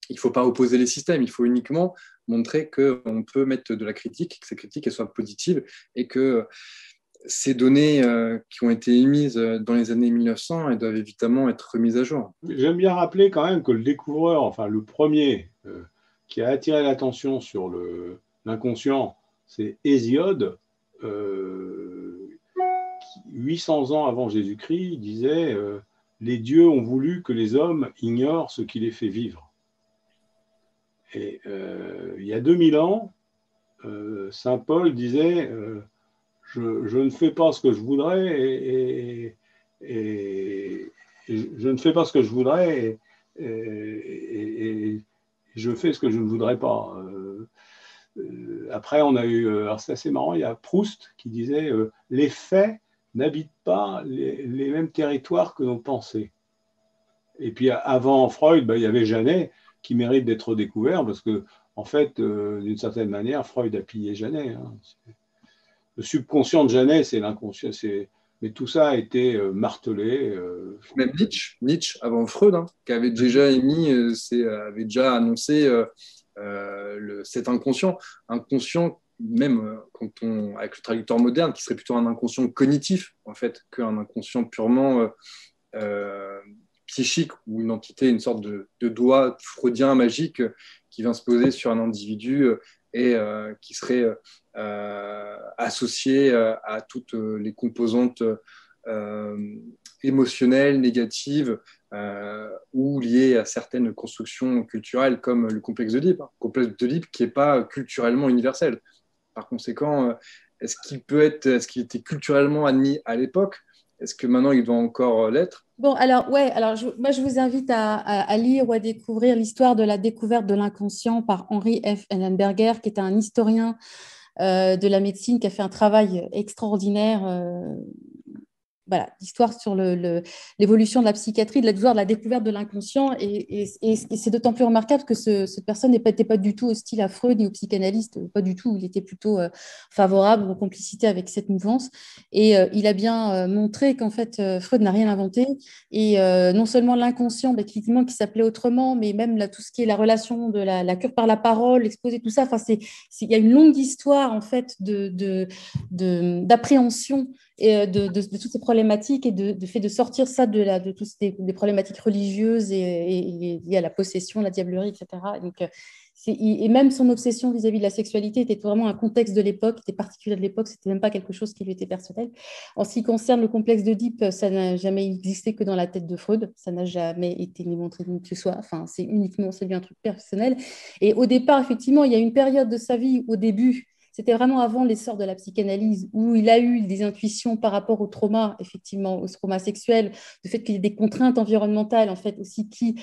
Il ne faut pas opposer les systèmes, il faut uniquement montrer qu'on peut mettre de la critique, que ces critiques elles soient positives et que ces données qui ont été émises dans les années 1900 elles doivent évidemment être remises à jour. J'aime bien rappeler quand même que le découvreur, enfin le premier qui a attiré l'attention sur l'inconscient, c'est Hésiode, 800 ans avant Jésus-Christ, il disait les dieux ont voulu que les hommes ignorent ce qui les fait vivre. Et il y a 2000 ans, saint Paul disait je ne fais pas ce que je voudrais et je ne fais pas ce que je voudrais et je fais ce que je ne voudrais pas. Après, on a eu, alors c'est assez marrant, il y a Proust qui disait les faits n'habitent pas les mêmes territoires que nos pensées. Et puis avant Freud, il y avait Janet qui mérite d'être découvert parce que, en fait, d'une certaine manière, Freud a pillé Janet. Hein. Le subconscient de Janet, c'est l'inconscient. Mais tout ça a été martelé. Même Nietzsche avant Freud, hein, qui avait déjà avait déjà annoncé cet inconscient, même avec le traducteur moderne, qui serait plutôt un inconscient cognitif en fait qu'un inconscient purement psychique ou une entité, une sorte de doigt freudien magique qui vient se poser sur un individu et qui serait associé à toutes les composantes émotionnelles, négatives ou liées à certaines constructions culturelles comme le complexe d'Oedipe. Le complexe d'Oedipe qui n'est pas culturellement universel. Par conséquent, est-ce qu'il était culturellement admis à l'époque? Est-ce que maintenant il doit encore l'être? Bon, alors, ouais, alors moi, je vous invite à lire ou à découvrir l'histoire de la découverte de l'inconscient par Henry F. Ellenberger, qui est un historien de la médecine qui a fait un travail extraordinaire. Voilà, l'histoire sur l'évolution de la psychiatrie, de la découverte de l'inconscient. Et c'est d'autant plus remarquable que cette personne n'était pas du tout hostile à Freud ni aux psychanalystes, pas du tout. Il était plutôt favorable aux complicités avec cette mouvance. Et il a bien montré qu'en fait, Freud n'a rien inventé. Et non seulement l'inconscient, effectivement, qui s'appelait autrement, mais même là, tout ce qui est la relation de la cure par la parole, l'exposé, tout ça. Enfin, il y a une longue histoire, en fait, d'appréhension et de toutes ces problématiques et de fait de sortir ça de toutes des problématiques religieuses et liées à la possession, la diablerie, etc. Donc, et même son obsession vis-à-vis de la sexualité était vraiment un contexte de l'époque, était particulier de l'époque, c'était même pas quelque chose qui lui était personnel. En ce qui concerne le complexe d'Oedipe, ça n'a jamais existé que dans la tête de Freud, ça n'a jamais été ni montré ni que ce soit, enfin, c'est lui un truc personnel. Et au départ, effectivement, il y a une période de sa vie, au début, c'était vraiment avant l'essor de la psychanalyse, où il a eu des intuitions par rapport au trauma, effectivement, au trauma sexuel, le fait qu'il y ait des contraintes environnementales, en fait, aussi qui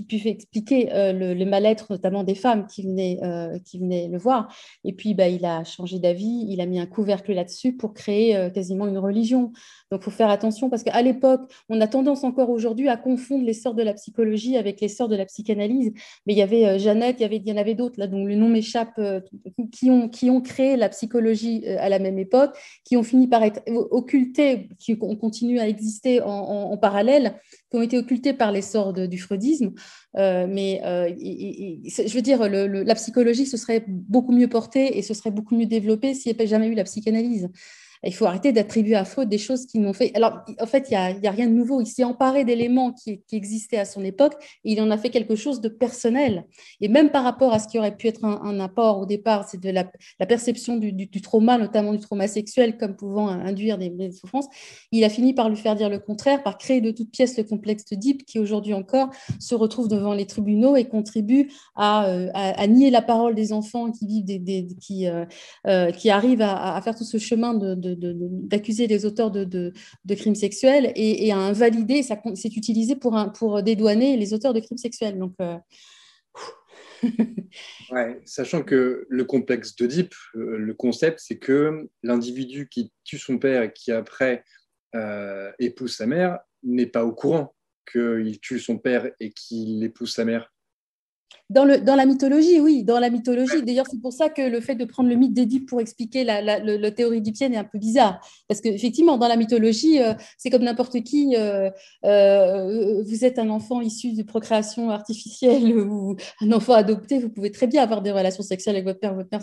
puissent expliquer le mal-être, notamment des femmes qui venaient le voir. Et puis, bah, il a changé d'avis, il a mis un couvercle là-dessus pour créer quasiment une religion. Donc, il faut faire attention, parce qu'à l'époque, on a tendance encore aujourd'hui à confondre l'essor de la psychologie avec l'essor de la psychanalyse. Mais il y avait Jeannette, il y en avait d'autres, là, dont le nom m'échappe, qui ont créé la psychologie à la même époque, qui ont fini par être occultées, qui ont continué à exister en parallèle, qui ont été occultées par l'essor du freudisme. Je veux dire, la psychologie se serait beaucoup mieux portée et se serait beaucoup mieux développée s'il n'y avait jamais eu la psychanalyse. Il faut arrêter d'attribuer à Freud des choses qui n'ont fait. Alors, en fait, il n'y a rien de nouveau. Il s'est emparé d'éléments qui existaient à son époque et il en a fait quelque chose de personnel. Et même par rapport à ce qui aurait pu être un apport au départ, c'est de la perception du trauma, notamment du trauma sexuel, comme pouvant induire des souffrances, il a fini par lui faire dire le contraire, par créer de toutes pièces le complexe d'Oedipe qui, aujourd'hui encore, se retrouve devant les tribunaux et contribue à nier la parole des enfants qui vivent qui arrivent à faire tout ce chemin d'accuser les auteurs de crimes sexuels et à invalider, c'est utilisé pour dédouaner les auteurs de crimes sexuels. Donc, ouais, sachant que le complexe d'Oedipe, le concept, c'est que l'individu qui tue son père et qui après épouse sa mère n'est pas au courant qu'il tue son père et qu'il épouse sa mère. Dans la mythologie, oui, dans la mythologie. D'ailleurs, c'est pour ça que le fait de prendre le mythe d'Édipe pour expliquer la théorie égyptienne est un peu bizarre. Parce qu'effectivement, dans la mythologie, c'est comme n'importe qui. Vous êtes un enfant issu de procréation artificielle ou un enfant adopté, vous pouvez très bien avoir des relations sexuelles avec votre père. Votre mère,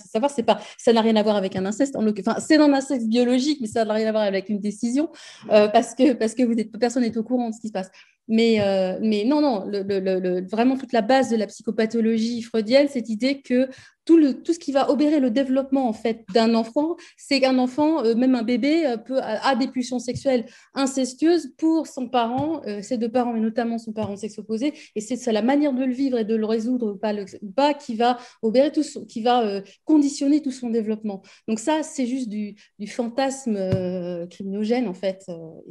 ça n'a rien à voir avec un inceste. Enfin, c'est un inceste biologique, mais ça n'a rien à voir avec une décision parce que personne n'est au courant de ce qui se passe. Mais non, vraiment toute la base de la psychopathologie freudienne, cette idée que tout ce qui va obérer le développement en fait, d'un enfant, c'est qu'un enfant, même un bébé, a des pulsions sexuelles incestueuses pour son parent, ses deux parents, mais notamment son parent sexe opposé. Et c'est la manière de le vivre et de le résoudre ou pas qui va obérer qui va conditionner tout son développement. Donc ça, c'est juste du fantasme criminogène en fait.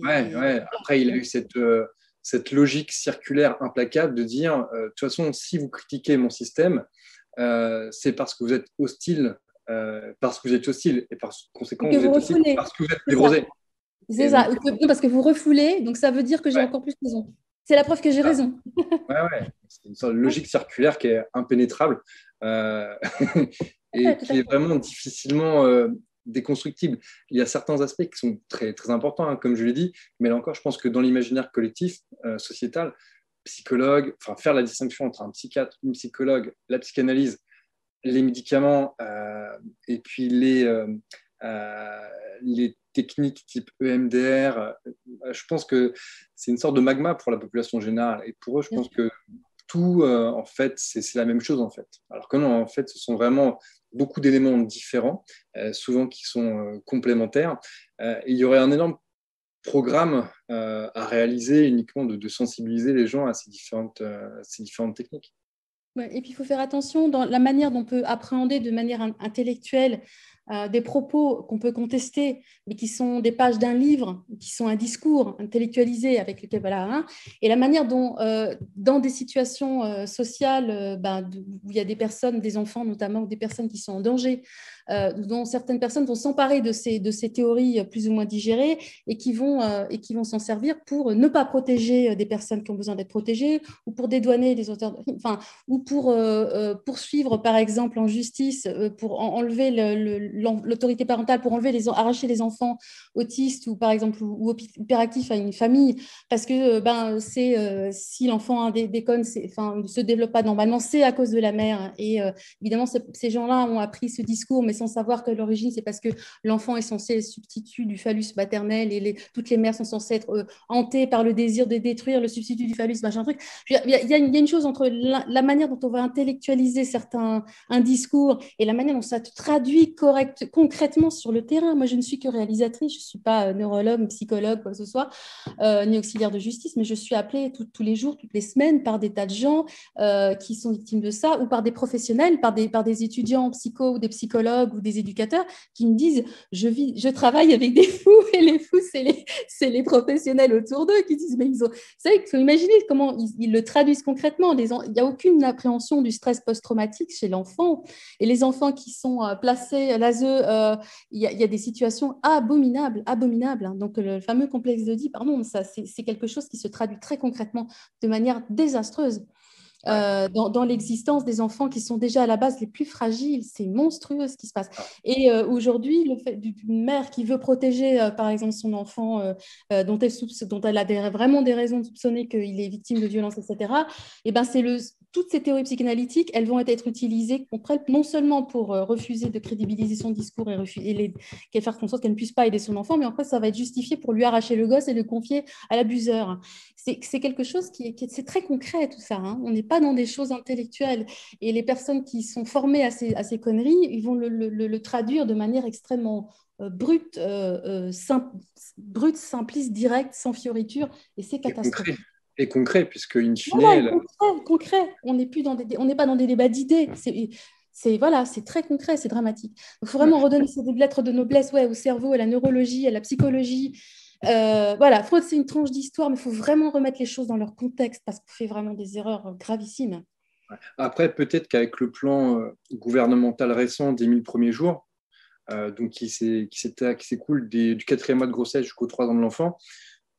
Ouais. Après, il a eu cette logique circulaire implacable de dire, de toute façon, si vous critiquez mon système, c'est parce que vous êtes hostile, et par conséquent, que vous vous êtes hostile refoulez. parce que vous êtes C'est ça. névrosé. C'est ça. Non, parce que vous refoulez, donc ça veut dire que j'ai Ouais, encore plus raison. C'est la preuve que j'ai raison. ouais. C'est une sorte de logique circulaire qui est impénétrable et qui est vraiment difficilement déconstructible. Il y a certains aspects qui sont très, très importants, hein, comme je l'ai dit, mais là encore, je pense que dans l'imaginaire collectif, sociétal, psychologue, enfin faire la distinction entre un psychiatre, une psychologue, la psychanalyse, les médicaments et puis les techniques type EMDR, je pense que c'est une sorte de magma pour la population générale. Et pour eux, je pense que tout, en fait, c'est la même chose, en fait. Alors que non, en fait, ce sont vraiment beaucoup d'éléments différents, souvent qui sont complémentaires. Et il y aurait un énorme programme à réaliser uniquement de sensibiliser les gens à ces différentes techniques. Ouais, et puis, il faut faire attention dans la manière dont on peut appréhender de manière intellectuelle des propos qu'on peut contester, mais qui sont des pages d'un livre, qui sont un discours intellectualisé avec lequel, voilà, hein, et la manière dont, dans des situations sociales où il y a des personnes, des enfants notamment, ou des personnes qui sont en danger, dont certaines personnes vont s'emparer de ces théories plus ou moins digérées et qui vont s'en servir pour ne pas protéger des personnes qui ont besoin d'être protégées, ou pour dédouaner les auteurs, enfin, ou pour poursuivre, par exemple, en justice, pour enlever l'autorité parentale, pour arracher les enfants autistes ou, par exemple, ou hyperactifs à une famille, parce que si l'enfant déconne, ne se développe pas normalement, c'est à cause de la mère. Et évidemment, ces gens-là ont appris ce discours, mais sans savoir que l'origine, c'est parce que l'enfant est censé être substitut du phallus maternel, et toutes les mères sont censées être hantées par le désir de détruire le substitut du phallus, machin truc. Il y a une chose entre la manière dont on va intellectualiser un discours et la manière dont ça se traduit concrètement sur le terrain. Moi, je ne suis que réalisatrice, je ne suis pas neurologue, psychologue, quoi que ce soit, ni auxiliaire de justice, mais je suis appelée tous les jours, toutes les semaines, par des tas de gens qui sont victimes de ça, ou par des professionnels, par des étudiants en psycho, ou des psychologues, ou des éducateurs, qui me disent je travaille avec des fous, et les fous, c'est les professionnels autour d'eux qui disent mais vous savez, il faut imaginer comment ils le traduisent concrètement. Il n'y a aucune appréhension du stress post-traumatique chez l'enfant. Et les enfants qui sont placés à l'ASE, il y a des situations abominables. Hein. Donc, le fameux complexe d'Oedipe, pardon, c'est quelque chose qui se traduit très concrètement de manière désastreuse. Dans l'existence des enfants qui sont déjà à la base les plus fragiles. C'est monstrueux ce qui se passe. Et aujourd'hui, le fait d'une mère qui veut protéger, par exemple, son enfant dont elle a vraiment des raisons de soupçonner qu'il est victime de violences, etc., et ben toutes ces théories psychanalytiques, elles vont être utilisées contre elle, non seulement pour refuser de crédibiliser son discours et qu'elle fasse en sorte qu'elle ne puisse pas aider son enfant, mais en fait, ça va être justifié pour lui arracher le gosse et le confier à l'abuseur. C'est quelque chose c'est très concret, tout ça. Hein. On n'est pas dans des choses intellectuelles. Et les personnes qui sont formées à ces conneries, ils vont le traduire de manière extrêmement brute, simpliste, directe, sans fioriture. Et c'est catastrophique. Et concret, puisque in fine... Voilà, concret. On n'est pas dans des débats d'idées. C'est très concret, c'est dramatique. Il faut vraiment redonner ces lettres de noblesse au cerveau, à la neurologie, à la psychologie. Freud, c'est une tranche d'histoire, mais il faut vraiment remettre les choses dans leur contexte parce qu'on fait vraiment des erreurs gravissimes. Après, peut-être qu'avec le plan gouvernemental récent des 1000 premiers jours, donc qui s'écoule du 4e mois de grossesse jusqu'aux 3 ans de l'enfant,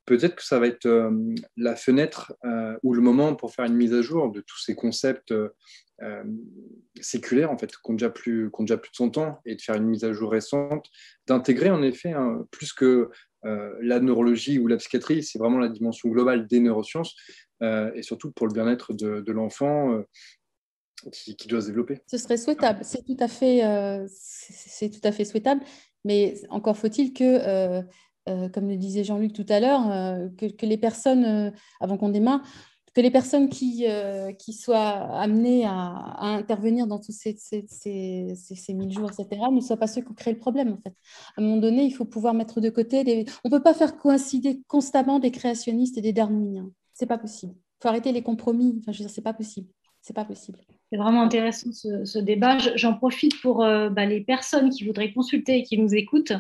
peut-être que ça va être la fenêtre ou le moment pour faire une mise à jour de tous ces concepts séculaires, en fait, qui ont déjà plus de 100 ans, et de faire une mise à jour récente, d'intégrer en effet plus que la neurologie ou la psychiatrie, c'est vraiment la dimension globale des neurosciences, et surtout pour le bien-être de l'enfant qui doit se développer. Ce serait souhaitable, c'est tout à fait souhaitable, mais encore faut-il que, comme le disait Jean-Luc tout à l'heure, que les personnes, avant qu'on démarre, que les personnes qui soient amenées à intervenir dans tous ces 1000 jours, etc., ne soient pas ceux qui ont créé le problème, en fait. À un moment donné, il faut pouvoir mettre de côté... On ne peut pas faire coïncider constamment des créationnistes et des darwiniens. Ce n'est pas possible. Il faut arrêter les compromis. Enfin, je veux dire, ce n'est pas possible. C'est pas possible. C'est vraiment intéressant ce débat. J'en profite pour les personnes qui voudraient consulter et qui nous écoutent.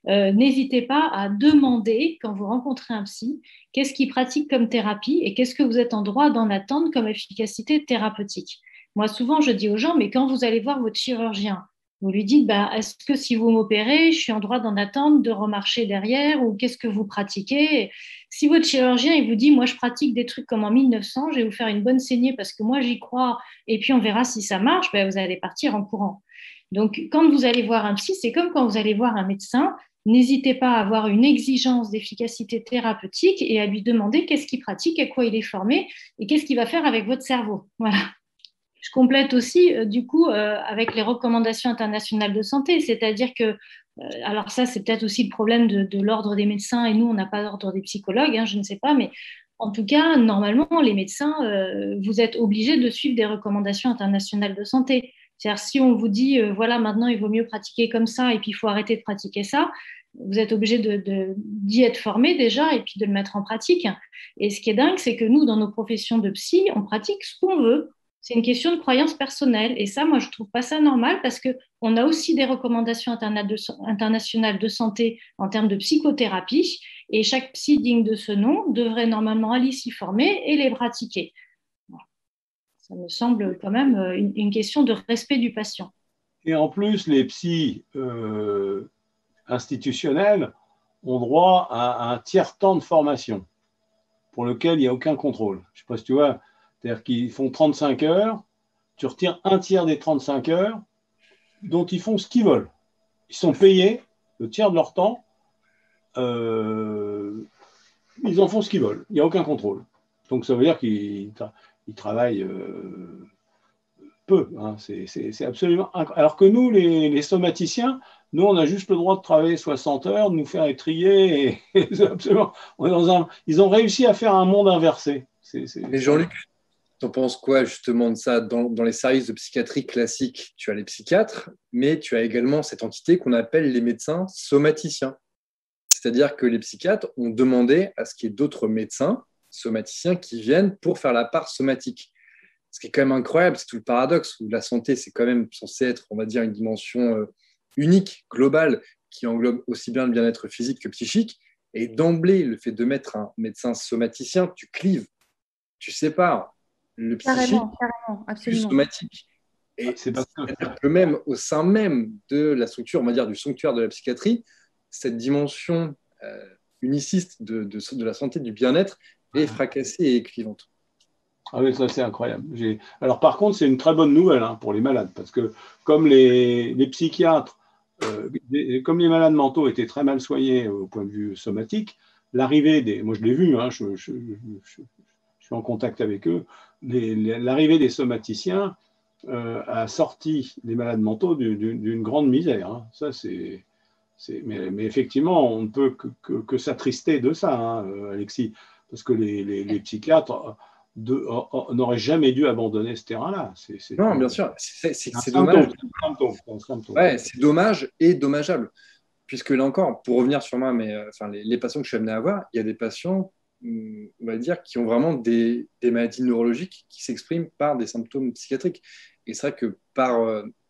N'hésitez pas à demander, quand vous rencontrez un psy, qu'est-ce qu'il pratique comme thérapie et qu'est-ce que vous êtes en droit d'en attendre comme efficacité thérapeutique. Moi, souvent, je dis aux gens, mais quand vous allez voir votre chirurgien, vous lui dites, est-ce que si vous m'opérez, je suis en droit d'en attendre, de remarcher derrière, ou qu'est-ce que vous pratiquez? Si votre chirurgien il vous dit, moi je pratique des trucs comme en 1900, je vais vous faire une bonne saignée parce que moi j'y crois, et puis on verra si ça marche, vous allez partir en courant. Donc quand vous allez voir un psy, c'est comme quand vous allez voir un médecin, n'hésitez pas à avoir une exigence d'efficacité thérapeutique et à lui demander qu'est-ce qu'il pratique, à quoi il est formé, et qu'est-ce qu'il va faire avec votre cerveau. Voilà. je complète aussi, du coup, avec les recommandations internationales de santé, c'est-à-dire que, alors ça, c'est peut-être aussi le problème de l'ordre des médecins, et nous, on n'a pas l'ordre des psychologues, hein, je ne sais pas, mais en tout cas, normalement, les médecins, vous êtes obligés de suivre des recommandations internationales de santé. C'est-à-dire, si on vous dit, voilà, maintenant, il vaut mieux pratiquer comme ça, et puis il faut arrêter de pratiquer ça, vous êtes obligé d'y être formé déjà, et puis de le mettre en pratique. Et ce qui est dingue, c'est que nous, dans nos professions de psy, on pratique ce qu'on veut. C'est une question de croyance personnelle. Et ça, moi, je ne trouve pas ça normal parce qu'on a aussi des recommandations internationales de santé en termes de psychothérapie. Et chaque psy digne de ce nom devrait normalement aller s'y former et les pratiquer. Voilà. Ça me semble quand même une question de respect du patient. Et en plus, les psys institutionnels ont droit à un tiers-temps de formation pour lequel il n'y a aucun contrôle. Je ne sais pas si tu vois, c'est-à-dire qu'ils font 35 heures, tu retires un tiers des 35 heures dont ils font ce qu'ils veulent. Ils sont payés le tiers de leur temps, ils en font ce qu'ils veulent, il n'y a aucun contrôle. Donc ça veut dire qu'ils travaillent peu, hein. C'est absolument incroyable. Alors que nous, les somaticiens, nous, on a juste le droit de travailler 60 heures, de nous faire étrier. Absolument, ils ont réussi à faire un monde inversé. Mais Jean-Luc, tu en penses quoi justement de ça? Dans les services de psychiatrie classiques, tu as les psychiatres, mais tu as également cette entité qu'on appelle les médecins somaticiens. C'est-à-dire que les psychiatres ont demandé à ce qu'il y ait d'autres médecins somaticiens qui viennent pour faire la part somatique. Ce qui est quand même incroyable, c'est tout le paradoxe où la santé, c'est quand même censé être, on va dire, une dimension unique, globale, qui englobe aussi bien le bien-être physique que psychique. Et d'emblée, le fait de mettre un médecin somaticien, tu clives, tu sépares le psychique Carrément, du absolument. somatique. Et c'est parce que même au sein même de la structure, on va dire, du sanctuaire de la psychiatrie, cette dimension uniciste de la santé, du bien-être, est fracassée et clivante. Ah oui, ça c'est incroyable. Alors par contre, c'est une très bonne nouvelle, hein, pour les malades, parce que comme les psychiatres, comme les malades mentaux étaient très mal soignés au point de vue somatique, l'arrivée des, moi je l'ai vu, hein, je suis en contact avec eux, l'arrivée des somaticiens a sorti les malades mentaux d'une grande misère, hein. Ça mais effectivement, on ne peut que s'attrister de ça, hein, Alexis, parce que les psychiatres n'aurait jamais dû abandonner ce terrain-là. Non, bien sûr, c'est dommage. Un symptôme. Ouais, c'est dommage et dommageable. Puisque là encore, pour revenir sur moi, mais enfin, les patients que je suis amené à voir, il y a des patients, on va dire, qui ont vraiment des maladies neurologiques qui s'expriment par des symptômes psychiatriques. Et c'est vrai que par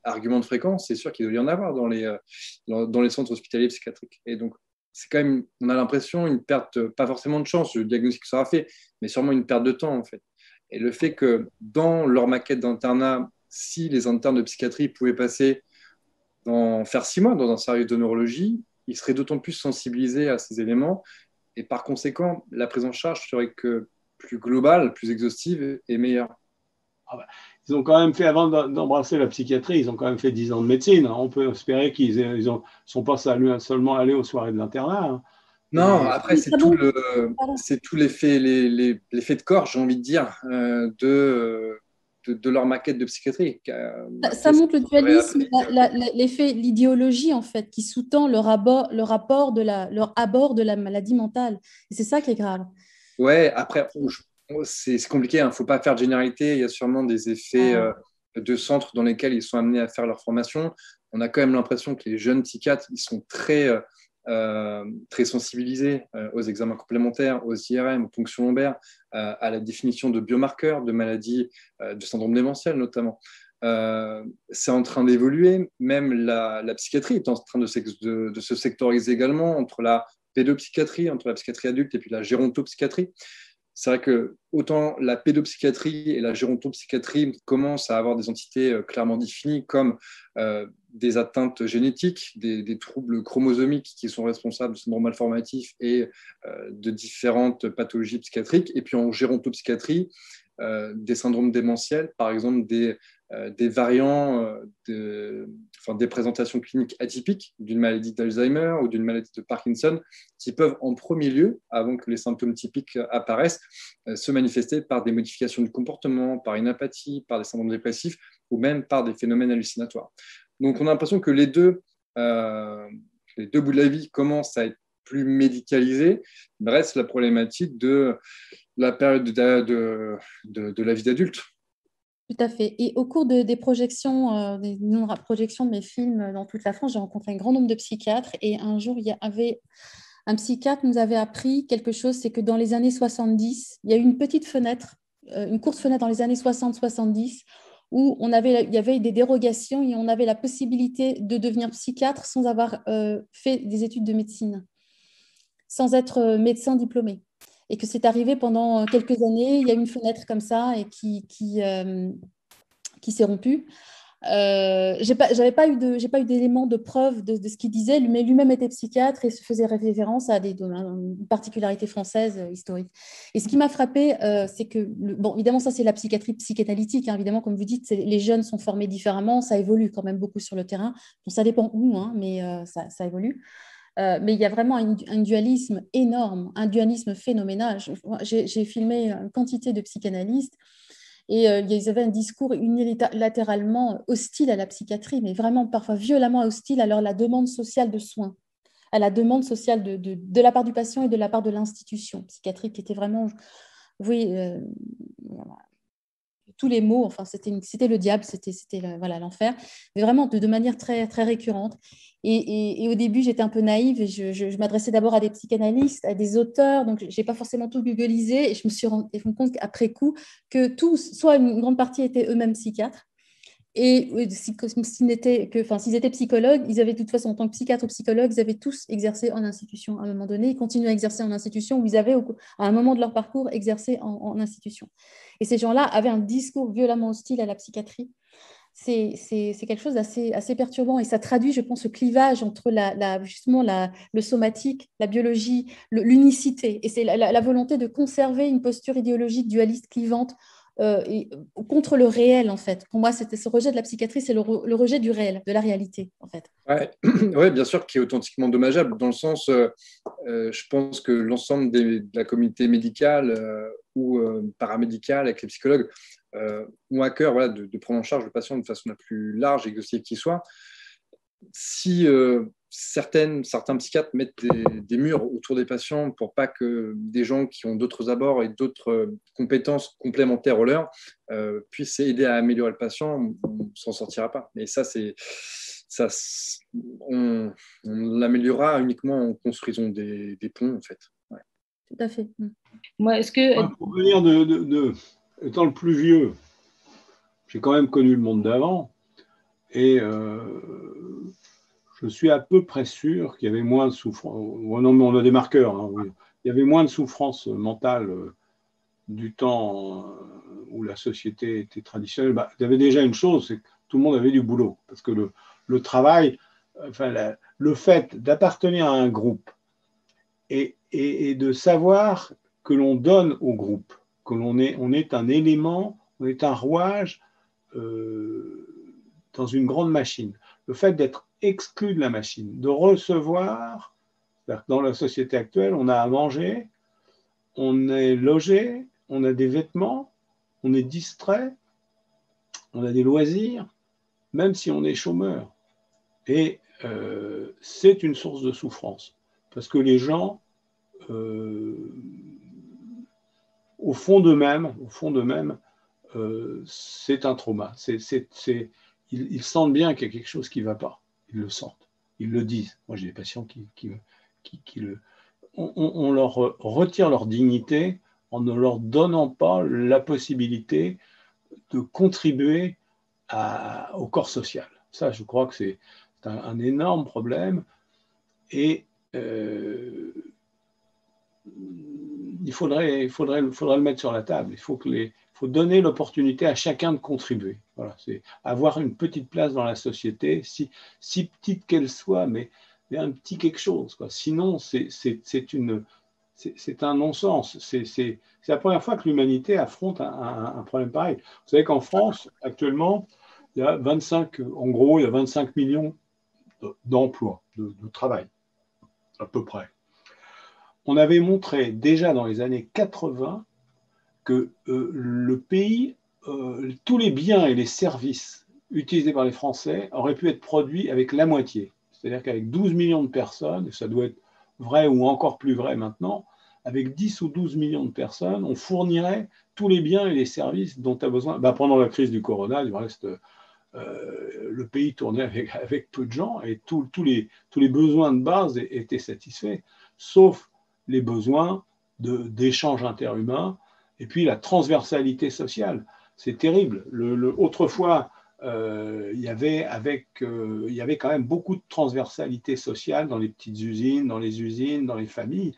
argument de fréquence, c'est sûr qu'il doit y en avoir dans les centres hospitaliers psychiatriques. Et donc, c'est quand même, on a l'impression, une perte, pas forcément de chance, le diagnostic sera fait, mais sûrement une perte de temps, en fait. Et le fait que dans leur maquette d'internat, si les internes de psychiatrie pouvaient passer faire 6 mois dans un service de neurologie, ils seraient d'autant plus sensibilisés à ces éléments et par conséquent, la prise en charge serait que plus globale, plus exhaustive et meilleure. Ah bah, ils ont quand même fait, avant d'embrasser la psychiatrie, ils ont quand même fait 10 ans de médecine, hein. On peut espérer qu'ils ne sont pas seulement allés aux soirées de l'internat, hein. Non, après, c'est tout l'effet de corps, j'ai envie de dire, de leur maquette de psychiatrie. Ça montre le dualisme, l'effet, l'idéologie en fait, qui sous-tend leur abord de la maladie mentale. Et c'est ça qui est grave. Ouais, après, c'est compliqué, il ne faut pas faire de généralité. Il y a sûrement des effets de centres dans lesquels ils sont amenés à faire leur formation. On a quand même l'impression que les jeunes psychiatres, ils sont très sensibilisés aux examens complémentaires, aux IRM, aux fonctions lombaires, à la définition de biomarqueurs, de maladies, de syndrome démentiel notamment. C'est en train d'évoluer. Même la psychiatrie est en train de se sectoriser également entre la pédopsychiatrie, entre la psychiatrie adulte et puis la gérontopsychiatrie. C'est vrai que autant la pédopsychiatrie et la gérontopsychiatrie commencent à avoir des entités clairement définies comme des atteintes génétiques, des troubles chromosomiques qui sont responsables de syndrome malformatif et de différentes pathologies psychiatriques. Et puis en gérontopsychiatrie, des syndromes démentiels, par exemple des variants des présentations cliniques atypiques d'une maladie d'Alzheimer ou d'une maladie de Parkinson qui peuvent en premier lieu, avant que les symptômes typiques apparaissent, se manifester par des modifications du comportement, par une apathie, par des syndromes dépressifs ou même par des phénomènes hallucinatoires. Donc on a l'impression que les deux bouts de la vie commencent à être plus médicalisés. Il reste la problématique de la période de la vie d'adulte. Tout à fait. Et au cours des projections, des projections de mes films dans toute la France, j'ai rencontré un grand nombre de psychiatres. Et un jour, il y avait un psychiatre nous avait appris quelque chose, c'est que dans les années 70, il y a eu une petite fenêtre, une courte fenêtre dans les années 60-70, où il y avait des dérogations et on avait la possibilité de devenir psychiatre sans avoir fait des études de médecine, sans être médecin diplômé. Et que c'est arrivé pendant quelques années, il y a eu une fenêtre comme ça et qui s'est rompue. J'ai pas eu d'éléments de preuve de ce qu'il disait, mais lui-même était psychiatre et se faisait référence à une particularité française historique. Et ce qui m'a frappé, c'est que, bon, évidemment, ça c'est la psychiatrie psychanalytique, hein, évidemment, comme vous dites, les jeunes sont formés différemment, ça évolue quand même beaucoup sur le terrain. Bon, ça dépend où, hein, mais ça évolue. Mais il y a vraiment un dualisme énorme, un dualisme phénoménal. J'ai filmé une quantité de psychanalystes et ils avaient un discours unilatéralement hostile à la psychiatrie, mais vraiment parfois violemment hostile à la demande sociale de soins, à la demande sociale de la part du patient et de la part de l'institution psychiatrique qui était vraiment, oui, tous les mots, enfin, c'était le diable, c'était l'enfer, mais vraiment de manière très, très récurrente. Et au début, j'étais un peu naïve et je m'adressais d'abord à des psychanalystes, à des auteurs, donc je n'ai pas forcément tout googlisé et je me suis rendu compte qu'après coup, que tous, soit une grande partie étaient eux-mêmes psychiatres, et s'ils étaient psychologues, ils avaient de toute façon, en tant que psychiatre ou psychologue, ils avaient tous exercé en institution à un moment donné, ils continuaient à exercer en institution, ou ils avaient, à un moment de leur parcours, exercé en institution. Et ces gens-là avaient un discours violemment hostile à la psychiatrie. C'est quelque chose d'assez perturbant et ça traduit, je pense, ce clivage entre justement le somatique, la biologie, l'unicité. Et c'est la volonté de conserver une posture idéologique dualiste clivante contre le réel, en fait. Pour moi, c'était ce rejet de la psychiatrie, c'est le rejet du réel, de la réalité, en fait. Ouais, ouais, bien sûr, qui est authentiquement dommageable, dans le sens, je pense que l'ensemble de la communauté médicale ou paramédicale, avec les psychologues, ont à cœur de prendre en charge le patient de façon la plus large et exhaustive qui soit. Si certains psychiatres mettent des murs autour des patients pour pas que des gens qui ont d'autres abords et d'autres compétences complémentaires aux leurs puissent aider à améliorer le patient, on ne s'en sortira pas. Et ça, on l'améliorera uniquement en construisant des ponts, en fait. Ouais. Tout à fait. Moi, est-ce que... Pour venir étant le plus vieux, j'ai quand même connu le monde d'avant et je suis à peu près sûr qu'il y avait moins de souffrance. Non, mais on a des marqueurs. Hein, oui. Il y avait moins de souffrance mentale du temps où la société était traditionnelle. Il y avait déjà une chose, c'est que tout le monde avait du boulot. Parce que le travail, le fait d'appartenir à un groupe et de savoir que l'on donne au groupe, que on est un élément, on est un rouage dans une grande machine. Le fait d'être exclu de la machine, de recevoir, dans la société actuelle, on a à manger, on est logé, on a des vêtements, on est distrait, on a des loisirs, même si on est chômeur. Et c'est une source de souffrance, parce que les gens, au fond d'eux-mêmes, c'est un trauma. Ils sentent bien qu'il y a quelque chose qui ne va pas. Ils le sentent. Ils le disent. Moi, j'ai des patients qui on leur retire leur dignité en ne leur donnant pas la possibilité de contribuer au corps social. Ça, je crois que c'est un énorme problème. Et il faudrait le mettre sur la table. Il faut donner l'opportunité à chacun de contribuer. Voilà, c'est avoir une petite place dans la société, si petite qu'elle soit, mais un petit quelque chose, quoi. Sinon, c'est un non-sens. C'est la première fois que l'humanité affronte un problème pareil. Vous savez qu'en France, actuellement, il y a 25, en gros, il y a 25 millions d'emplois, de travail, à peu près. On avait montré déjà dans les années 80 que le pays, tous les biens et les services utilisés par les Français auraient pu être produits avec la moitié. C'est-à-dire qu'avec 12 millions de personnes, et ça doit être vrai ou encore plus vrai maintenant, avec 10 ou 12 millions de personnes, on fournirait tous les biens et les services dont tu as besoin. Ben, pendant la crise du corona, du reste, le pays tournait avec peu de gens et tous les besoins de base étaient satisfaits, sauf les besoins d'échanges interhumains et puis la transversalité sociale. C'est terrible. Autrefois, il y avait quand même beaucoup de transversalité sociale dans les petites usines, dans les usines, dans les familles.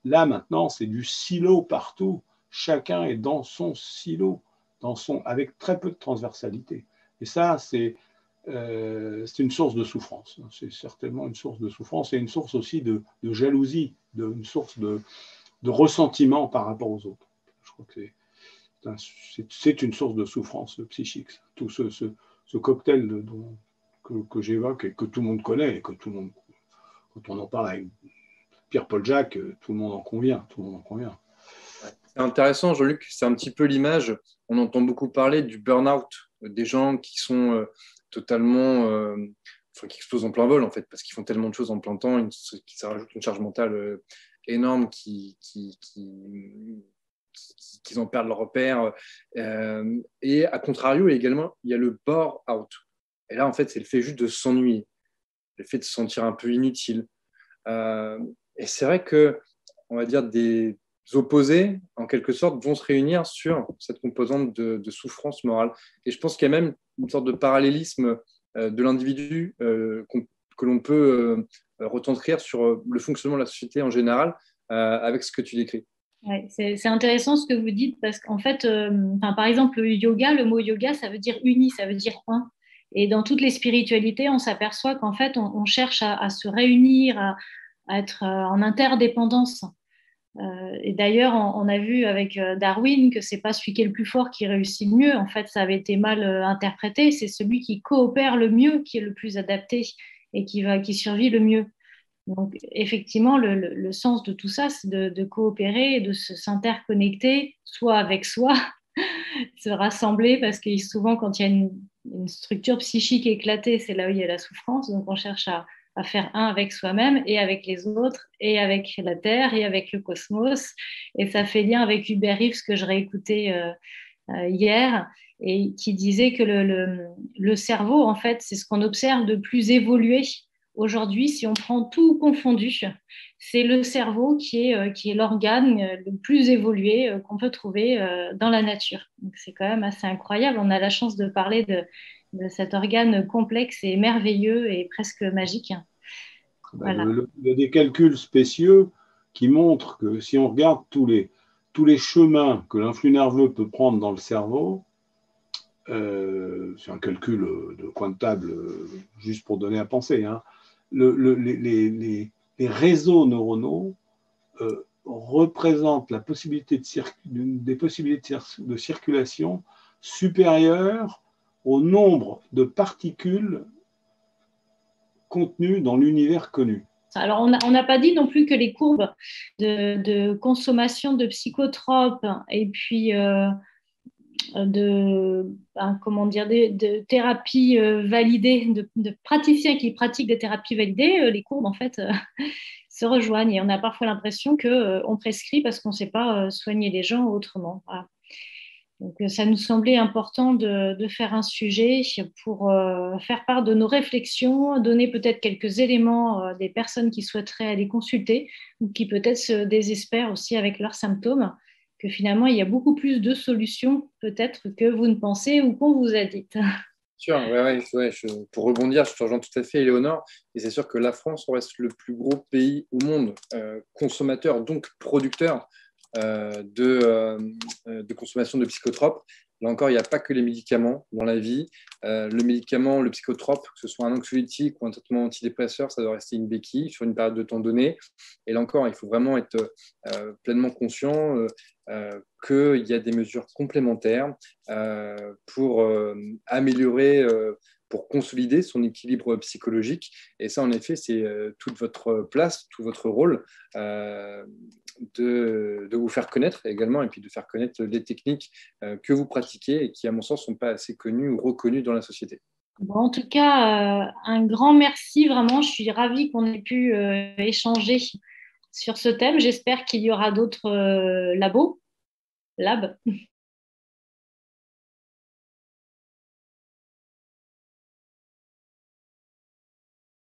Là, maintenant, c'est du silo partout. Chacun est dans son silo, avec très peu de transversalité. Et ça, c'est une source de souffrance. C'est certainement une source de souffrance et une source aussi de jalousie, une source de ressentiment par rapport aux autres. Je crois que c'est une source de souffrance psychique. Tout ce cocktail que j'évoque et que tout le monde connaît, et que tout le monde, quand on en parle avec Pierre-Paul Jacques, tout le monde en convient. C'est intéressant, Jean-Luc, c'est un petit peu l'image. On entend beaucoup parler du burn-out, des gens qui sont totalement, qui explosent en plein vol, en fait, parce qu'ils font tellement de choses en plein temps, qui rajoutent une charge mentale énorme, qu'ils en perdent leur repère. Et à contrario, également, il y a le bore-out. Et là, en fait, c'est le fait juste de s'ennuyer, le fait de se sentir un peu inutile. Et c'est vrai que, on va dire, des opposés, en quelque sorte, vont se réunir sur cette composante de souffrance morale. Et je pense qu'il y a même une sorte de parallélisme de l'individu que l'on peut retranscrire sur le fonctionnement de la société en général avec ce que tu décris. Ouais, c'est intéressant ce que vous dites parce qu'en fait, par exemple, le mot yoga, ça veut dire uni, ça veut dire un. Et dans toutes les spiritualités, on s'aperçoit qu'en fait, on cherche à se réunir, à être en interdépendance. Et d'ailleurs, on a vu avec Darwin que c'est pas celui qui est le plus fort qui réussit le mieux. En fait, ça avait été mal interprété. C'est celui qui coopère le mieux qui est le plus adapté et qui survit le mieux. Donc, effectivement, le sens de tout ça, c'est de coopérer et de s'interconnecter, soit avec soi, se rassembler, parce que souvent, quand il y a une structure psychique éclatée, c'est là où il y a la souffrance. Donc, on cherche à faire un avec soi-même et avec les autres et avec la Terre et avec le cosmos. Et ça fait lien avec Hubert Reeves que je réécoutais hier et qui disait que le cerveau, en fait, c'est ce qu'on observe de plus évolué aujourd'hui, si on prend tout confondu, c'est le cerveau qui est l'organe le plus évolué qu'on peut trouver dans la nature. Donc c'est quand même assez incroyable. On a la chance de parler de cet organe complexe et merveilleux et presque magique. Voilà. Il y a des calculs spécieux qui montrent que si on regarde tous les chemins que l'influx nerveux peut prendre dans le cerveau, c'est un calcul de coin de table, juste pour donner à penser, hein, les réseaux neuronaux représentent la possibilité des possibilités de circulation supérieures au nombre de particules contenues dans l'univers connu. Alors, on n'a pas dit non plus que les courbes de consommation de psychotropes et puis de thérapies validées, de praticiens qui pratiquent des thérapies validées, les courbes en fait se rejoignent et on a parfois l'impression qu'on prescrit parce qu'on ne sait pas soigner les gens autrement. Voilà. Donc ça nous semblait important de faire un sujet pour faire part de nos réflexions, donner peut-être quelques éléments des personnes qui souhaiteraient aller consulter ou qui peut-être se désespèrent aussi avec leurs symptômes, que finalement il y a beaucoup plus de solutions peut-être que vous ne pensez ou qu'on vous a dites. Sûr, pour rebondir, je te rejoins tout à fait, Éléonore, et c'est sûr que la France reste le plus gros pays au monde, consommateur, donc producteur de consommation de psychotropes. Là encore, il n'y a pas que les médicaments dans la vie. Le médicament, le psychotrope, que ce soit un anxiolytique ou un traitement antidépresseur, ça doit rester une béquille sur une période de temps donnée. Et là encore, il faut vraiment être pleinement conscient qu'il y a des mesures complémentaires pour améliorer, pour consolider son équilibre psychologique. Et ça, en effet, c'est toute votre place, tout votre rôle de vous faire connaître également, et puis de faire connaître les techniques que vous pratiquez et qui, à mon sens, ne sont pas assez connues ou reconnues dans la société. Bon, en tout cas, un grand merci, vraiment. Je suis ravie qu'on ait pu échanger sur ce thème. J'espère qu'il y aura d'autres labs